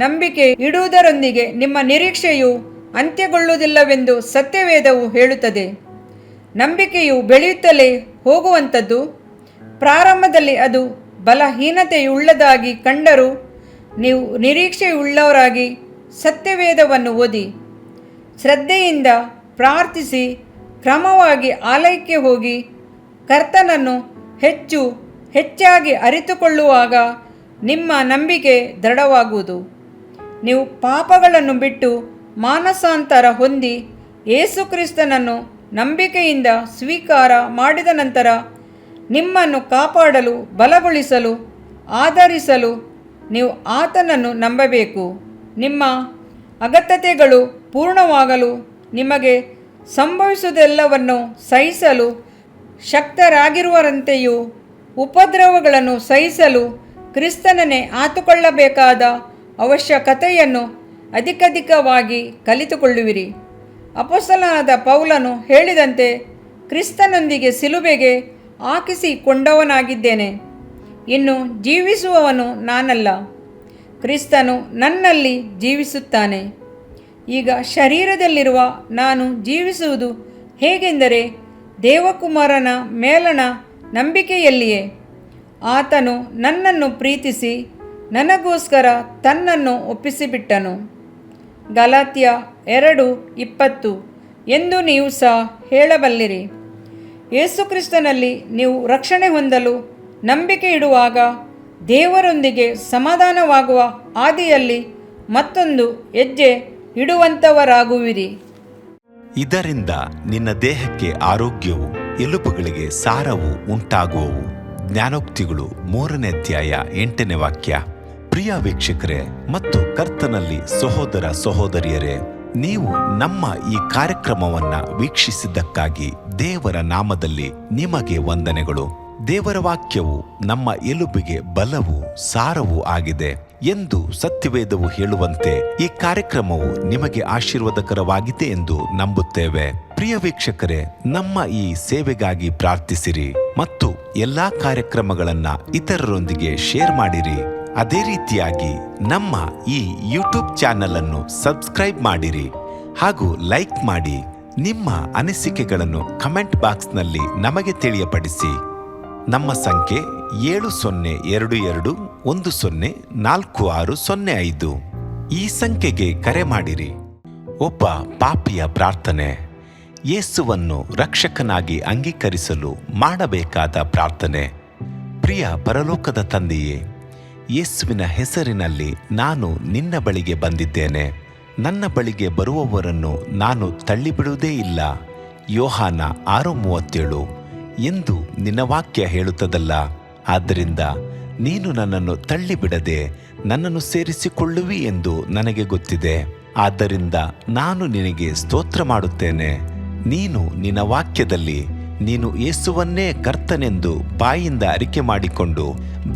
ನಂಬಿಕೆ ಇಡುವುದರೊಂದಿಗೆ ನಿಮ್ಮ ನಿರೀಕ್ಷೆಯು ಅಂತ್ಯಗೊಳ್ಳುವುದಿಲ್ಲವೆಂದು ಸತ್ಯವೇದವು ಹೇಳುತ್ತದೆ. ನಂಬಿಕೆಯು ಬೆಳೆಯುತ್ತಲೇ ಹೋಗುವಂಥದ್ದು. ಪ್ರಾರಂಭದಲ್ಲಿ ಅದು ಬಲಹೀನತೆಯುಳ್ಳದಾಗಿ ಕಂಡರೂ ನೀವು ನಿರೀಕ್ಷೆಯುಳ್ಳವರಾಗಿ ಸತ್ಯವೇದವನ್ನು ಓದಿ ಶ್ರದ್ಧೆಯಿಂದ ಪ್ರಾರ್ಥಿಸಿ ಕ್ರಮವಾಗಿ ಆಲಯಕ್ಕೆ ಹೋಗಿ ಕರ್ತನನ್ನು ಹೆಚ್ಚಾಗಿ ಅರಿತುಕೊಳ್ಳುವಾಗ ನಿಮ್ಮ ನಂಬಿಕೆ ದೃಢವಾಗುವುದು. ನೀವು ಪಾಪಗಳನ್ನು ಬಿಟ್ಟು ಮಾನಸಾಂತರ ಹೊಂದಿ ಯೇಸುಕ್ರಿಸ್ತನನ್ನು ನಂಬಿಕೆಯಿಂದ ಸ್ವೀಕಾರ ಮಾಡಿದ ನಂತರ ನಿಮ್ಮನ್ನು ಕಾಪಾಡಲು, ಬಲಗೊಳಿಸಲು, ಆಧರಿಸಲು ನೀವು ಆತನನ್ನು ನಂಬಬೇಕು. ನಿಮ್ಮ ಅಗತ್ಯತೆಗಳು ಪೂರ್ಣವಾಗಲು, ನಿಮಗೆ ಸಂಭವಿಸುವುದೆಲ್ಲವನ್ನು ಸಹಿಸಲು ಶಕ್ತರಾಗಿರುವರಂತೆಯೂ ಉಪದ್ರವಗಳನ್ನು ಸಹಿಸಲು ಕ್ರಿಸ್ತನನ್ನೇ ಆತುಕೊಳ್ಳಬೇಕಾದ ಅವಶ್ಯಕತೆಯನ್ನು ಅಧಿಕವಾಗಿ ಕಲಿತುಕೊಳ್ಳುವಿರಿ. ಅಪೊಸ್ತಲನಾದ ಪೌಲನು ಹೇಳಿದಂತೆ ಕ್ರಿಸ್ತನೊಂದಿಗೆ ಸಿಲುಬೆಗೆ ಹಾಕಿಸಿಕೊಂಡವನಾಗಿದ್ದೇನೆ. ಇನ್ನು ಜೀವಿಸುವವನು ನಾನಲ್ಲ, ಕ್ರಿಸ್ತನು ನನ್ನಲ್ಲಿ ಜೀವಿಸುತ್ತಾನೆ. ಈಗ ಶರೀರದಲ್ಲಿರುವ ನಾನು ಜೀವಿಸುವುದು ಹೇಗೆಂದರೆ ದೇವಕುಮಾರನ ಮೇಲಣ ನಂಬಿಕೆಯಲ್ಲಿಯೇ. ಆತನು ನನ್ನನ್ನು ಪ್ರೀತಿಸಿ ನನಗೋಸ್ಕರ ತನ್ನನ್ನು ಒಪ್ಪಿಸಿಬಿಟ್ಟನು. ಗಲಾತ್ಯ 2:20 ಎಂದು ನೀವು ಸಹ ಹೇಳಬಲ್ಲಿರಿ. ಯೇಸುಕ್ರಿಸ್ತನಲ್ಲಿ ನೀವು ರಕ್ಷಣೆ ಹೊಂದಲು ನಂಬಿಕೆ ಇಡುವಾಗ ದೇವರೊಂದಿಗೆ ಸಮಾಧಾನವಾಗುವ ಹಾದಿಯಲ್ಲಿ ಮತ್ತೊಂದು ಹೆಜ್ಜೆ ಇಡುವಂಥವರಾಗುವಿರಿ. ಇದರಿಂದ ನಿನ್ನ ದೇಹಕ್ಕೆ ಆರೋಗ್ಯವು, ಎಲುಬುಗಳಿಗೆ ಸಾರವು ಉಂಟಾಗುವವು. ಜ್ಞಾನೋಕ್ತಿಗಳು 3ನೇ ಅಧ್ಯಾಯ 8ನೇ ವಾಕ್ಯ. ಪ್ರಿಯ ವೀಕ್ಷಕರೇ ಮತ್ತು ಕರ್ತನಲ್ಲಿ ಸಹೋದರ ಸಹೋದರಿಯರೇ, ನೀವು ನಮ್ಮ ಈ ಕಾರ್ಯಕ್ರಮವನ್ನ ವೀಕ್ಷಿಸಿದ್ದಕ್ಕಾಗಿ ದೇವರ ನಾಮದಲ್ಲಿ ನಿಮಗೆ ವಂದನೆಗಳು. ದೇವರ ವಾಕ್ಯವು ನಮ್ಮ ಎಲುಬಿಗೆ ಬಲವು, ಸಾರವೂ ಆಗಿದೆ ಎಂದು ಸತ್ಯವೇದವು ಹೇಳುವಂತೆ ಈ ಕಾರ್ಯಕ್ರಮವು ನಿಮಗೆ ಆಶೀರ್ವಾದಕರವಾಗಿದೆ ಎಂದು ನಂಬುತ್ತೇವೆ. ಪ್ರಿಯ ವೀಕ್ಷಕರೇ, ನಮ್ಮ ಈ ಸೇವೆಗಾಗಿ ಪ್ರಾರ್ಥಿಸಿರಿ ಮತ್ತು ಎಲ್ಲಾ ಕಾರ್ಯಕ್ರಮಗಳನ್ನ ಇತರರೊಂದಿಗೆ ಶೇರ್ ಮಾಡಿರಿ. ಅದೇ ರೀತಿಯಾಗಿ ನಮ್ಮ ಈ ಯೂಟ್ಯೂಬ್ ಚಾನೆಲ್ ಅನ್ನು ಸಬ್ಸ್ಕ್ರೈಬ್ ಮಾಡಿರಿ ಹಾಗೂ ಲೈಕ್ ಮಾಡಿ. ನಿಮ್ಮ ಅನಿಸಿಕೆಗಳನ್ನು ಕಮೆಂಟ್ ಬಾಕ್ಸ್ನಲ್ಲಿ ನಮಗೆ ತಿಳಿಯಪಡಿಸಿ. ನಮ್ಮ ಸಂಖ್ಯೆ 7022104605. ಈ ಸಂಖ್ಯೆಗೆ ಕರೆ ಮಾಡಿರಿ. ಒಬ್ಬ ಪಾಪಿಯ ಪ್ರಾರ್ಥನೆ, ಯೇಸುವನ್ನು ರಕ್ಷಕನಾಗಿ ಅಂಗೀಕರಿಸಲು ಮಾಡಬೇಕಾದ ಪ್ರಾರ್ಥನೆ. ಪ್ರಿಯ ಪರಲೋಕದ ತಂದೆಯೇ, ಯೇಸುವಿನ ಹೆಸರಿನಲ್ಲಿ ನಾನು ನಿನ್ನ ಬಳಿಗೆ ಬಂದಿದ್ದೇನೆ. ನನ್ನ ಬಳಿಗೆ ಬರುವವರನ್ನು ನಾನು ತಳ್ಳಿಬಿಡುವುದೇ ಇಲ್ಲ. ಯೋಹಾನ 6:37 ಎಂದು ನಿನ್ನ ವಾಕ್ಯ ಹೇಳುತ್ತದಲ್ಲ. ಆದ್ದರಿಂದ ನೀನು ನನ್ನನ್ನು ತಳ್ಳಿಬಿಡದೆ ನನ್ನನ್ನು ಸೇರಿಸಿಕೊಳ್ಳುವಿ ಎಂದು ನನಗೆ ಗೊತ್ತಿದೆ. ಆದ್ದರಿಂದ ನಾನು ನಿನಗೆ ಸ್ತೋತ್ರ ಮಾಡುತ್ತೇನೆ. ನೀನು ನಿನ್ನ ವಾಕ್ಯದಲ್ಲಿ ನೀನು ಯೇಸುವನ್ನೇ ಕರ್ತನೆಂದು ಬಾಯಿಂದ ಅರಿಕೆ ಮಾಡಿಕೊಂಡು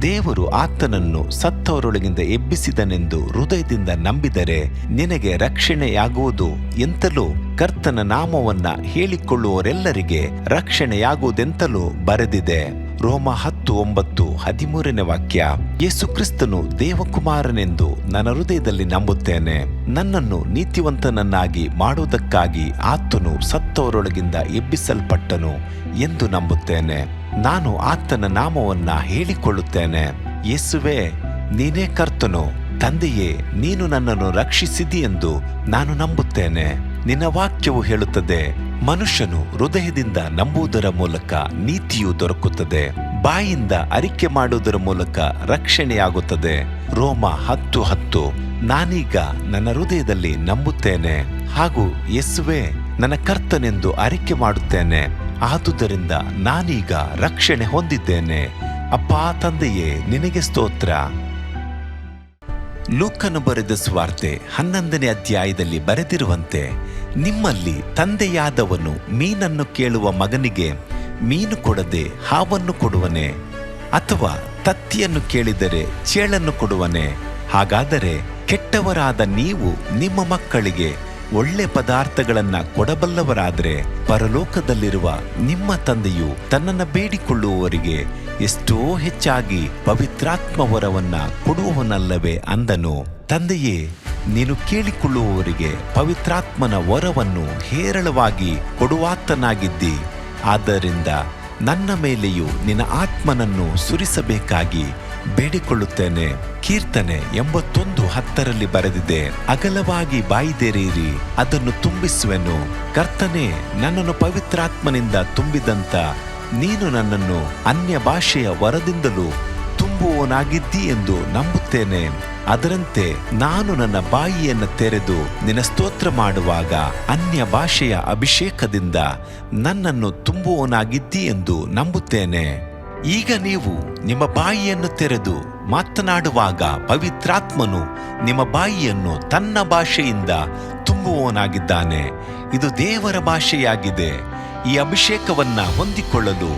ದೇವರು ಆತನನ್ನು ಸತ್ತವರೊಳಗಿಂದ ಎಬ್ಬಿಸಿದನೆಂದು ಹೃದಯದಿಂದ ನಂಬಿದರೆ ನಿನಗೆ ರಕ್ಷಣೆಯಾಗುವುದು ಎಂತಲೂ ಕರ್ತನ ನಾಮವನ್ನ ಹೇಳಿಕೊಳ್ಳುವವರೆಲ್ಲರಿಗೆ ರಕ್ಷಣೆಯಾಗುವುದೆಂತಲೂ ಬರೆದಿದೆ. ರೋಮ 10:9-13 ವಾಕ್ಯ. ಯೇಸು ಕ್ರಿಸ್ತನು ದೇವಕುಮಾರನೆಂದು ನನ್ನ ಹೃದಯದಲ್ಲಿ ನಂಬುತ್ತೇನೆ. ನನ್ನನ್ನು ನೀತಿವಂತನನ್ನಾಗಿ ಮಾಡುವುದಕ್ಕಾಗಿ ಆತನು ಸತ್ತವರೊಳಗಿಂದ ಎಬ್ಬಿಸಲ್ಪಟ್ಟನು ಎಂದು ನಂಬುತ್ತೇನೆ. ನಾನು ಆತನ ನಾಮವನ್ನ ಹೇಳಿಕೊಳ್ಳುತ್ತೇನೆ. ಯೇಸುವೇ, ನೀನೇ ಕರ್ತನು. ತಂದೆಯೇ, ನೀನು ನನ್ನನ್ನು ರಕ್ಷಿಸಿದಿ ಎಂದು ನಾನು ನಂಬುತ್ತೇನೆ. ನಿನ್ನ ವಾಕ್ಯವು ಹೇಳುತ್ತದೆ, ಮನುಷ್ಯನು ಹೃದಯದಿಂದ ನಂಬುವುದರ ಮೂಲಕ ನೀತಿಯು ದೊರಕುತ್ತದೆ, ಬಾಯಿಂದ ಅರಿಕೆ ಮಾಡುವುದರ ಮೂಲಕ ರಕ್ಷಣೆಯಾಗುತ್ತದೆ. ರೋಮ 10:10. ನಾನೀಗ ನನ್ನ ಹೃದಯದಲ್ಲಿ ನಂಬುತ್ತೇನೆ ಹಾಗೂ ಯೇಸುವೇ ನನ್ನ ಕರ್ತನೆಂದು ಅರಿಕೆ ಮಾಡುತ್ತೇನೆ. ಆದುದರಿಂದ ನಾನೀಗ ರಕ್ಷಣೆ ಹೊಂದಿದ್ದೇನೆ. ಅಪ್ಪಾ ತಂದೆಯೇ, ನಿನಗೆ ಸ್ತೋತ್ರ. ಲೂಕನು ಬರೆದ ಸುವಾರ್ತೆ 11ನೇ ಅಧ್ಯಾಯದಲ್ಲಿ ಬರೆದಿರುವಂತೆ, ನಿಮ್ಮಲ್ಲಿ ತಂದೆಯಾದವನು ಮೀನನ್ನು ಕೇಳುವ ಮಗನಿಗೆ ಮೀನು ಕೊಡದೆ ಹಾವನ್ನು ಕೊಡುವನೆ? ಅಥವಾ ತತ್ತಿಯನ್ನು ಕೇಳಿದರೆ ಚೇಳನ್ನು ಕೊಡುವನೆ? ಹಾಗಾದರೆ ಕೆಟ್ಟವರಾದ ನೀವು ನಿಮ್ಮ ಮಕ್ಕಳಿಗೆ ಒಳ್ಳೆ ಪದಾರ್ಥಗಳನ್ನ ಕೊಡಬಲ್ಲವರಾದರೆ ಪರಲೋಕದಲ್ಲಿರುವ ನಿಮ್ಮ ತಂದೆಯು ತನ್ನನ್ನು ಬೇಡಿಕೊಳ್ಳುವವರಿಗೆ ಎಷ್ಟೋ ಹೆಚ್ಚಾಗಿ ಪವಿತ್ರಾತ್ಮ ವರವನ್ನ ಕೊಡುವವನಲ್ಲವೇ ಅಂದನು. ತಂದೆಯೇ, ನೀನು ಕೇಳಿಕೊಳ್ಳುವವರಿಗೆ ಪವಿತ್ರಾತ್ಮನ ವರವನ್ನು ಹೇರಳವಾಗಿ ಕೊಡುವಾತನಾಗಿದ್ದಿ. ಆದ್ದರಿಂದ ನನ್ನ ಮೇಲೆಯೂ ನಿನ್ನ ಆತ್ಮನನ್ನು ಸುರಿಸಬೇಕಾಗಿ ಬೇಡಿಕೊಳ್ಳುತ್ತೇನೆ. ಕೀರ್ತನೆ 81:10 ಬರೆದಿದೆ, ಅಗಲವಾಗಿ ಬಾಯಿದೆರೆಯಿರಿ, ಅದನ್ನು ತುಂಬಿಸುವೆನು. ಕರ್ತನೇ, ನನ್ನನ್ನು ಪವಿತ್ರಾತ್ಮನಿಂದ ತುಂಬಿದಂತ ನೀನು ನನ್ನನ್ನು ಅನ್ಯ ಭಾಷೆಯ ವರದಿಂದಲೂ ತುಂಬುವವನಾಗಿದ್ದಿ ಎಂದು ನಂಬುತ್ತೇನೆ. ಅದರಂತೆ ನಾನು ನನ್ನ ಬಾಯಿಯನ್ನು ತೆರೆದು ನಿನ್ನ ಸ್ತೋತ್ರ ಮಾಡುವಾಗ ಅನ್ಯ ಭಾಷೆಯ ಅಭಿಷೇಕದಿಂದ ನನ್ನನ್ನು ತುಂಬುವವನಾಗಿದ್ದಿ ಎಂದು ನಂಬುತ್ತೇನೆ. ಈಗ ನೀವು ನಿಮ್ಮ ಬಾಯಿಯನ್ನು ತೆರೆದು ಮಾತನಾಡುವಾಗ ಪವಿತ್ರಾತ್ಮನು ನಿಮ್ಮ ಬಾಯಿಯನ್ನು ತನ್ನ ಭಾಷೆಯಿಂದ ತುಂಬುವವನಾಗಿದ್ದಾನೆ. ಇದು ದೇವರ ಭಾಷೆಯಾಗಿದೆ. ಈ ಅಭಿಷೇಕವನ್ನ ಹೊಂದಿಕೊಳ್ಳಲು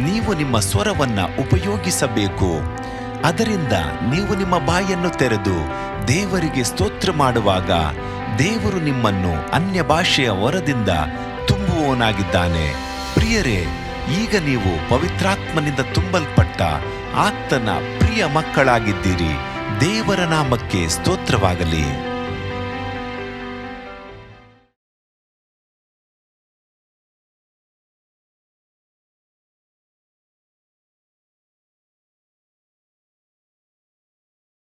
ನೀವು ನಿಮ್ಮ ಸ್ವರವನ್ನ ಉಪಯೋಗಿಸಬೇಕು. ಅದರಿಂದ ನೀವು ನಿಮ್ಮ ಬಾಯನ್ನು ತೆರೆದು ದೇವರಿಗೆ ಸ್ತೋತ್ರ ಮಾಡುವಾಗ ದೇವರು ನಿಮ್ಮನ್ನು ಅನ್ಯ ಭಾಷೆಯ ವರದಿಂದ ತುಂಬುವವನಾಗಿದ್ದಾನೆ. ಪ್ರಿಯರೇ, ಈಗ ನೀವು ಪವಿತ್ರಾತ್ಮನಿಂದ ತುಂಬಲ್ಪಟ್ಟ ಆತನ ಪ್ರಿಯ ಮಕ್ಕಳಾಗಿದ್ದೀರಿ. ದೇವರ ನಾಮಕ್ಕೆ ಸ್ತೋತ್ರವಾಗಲಿ.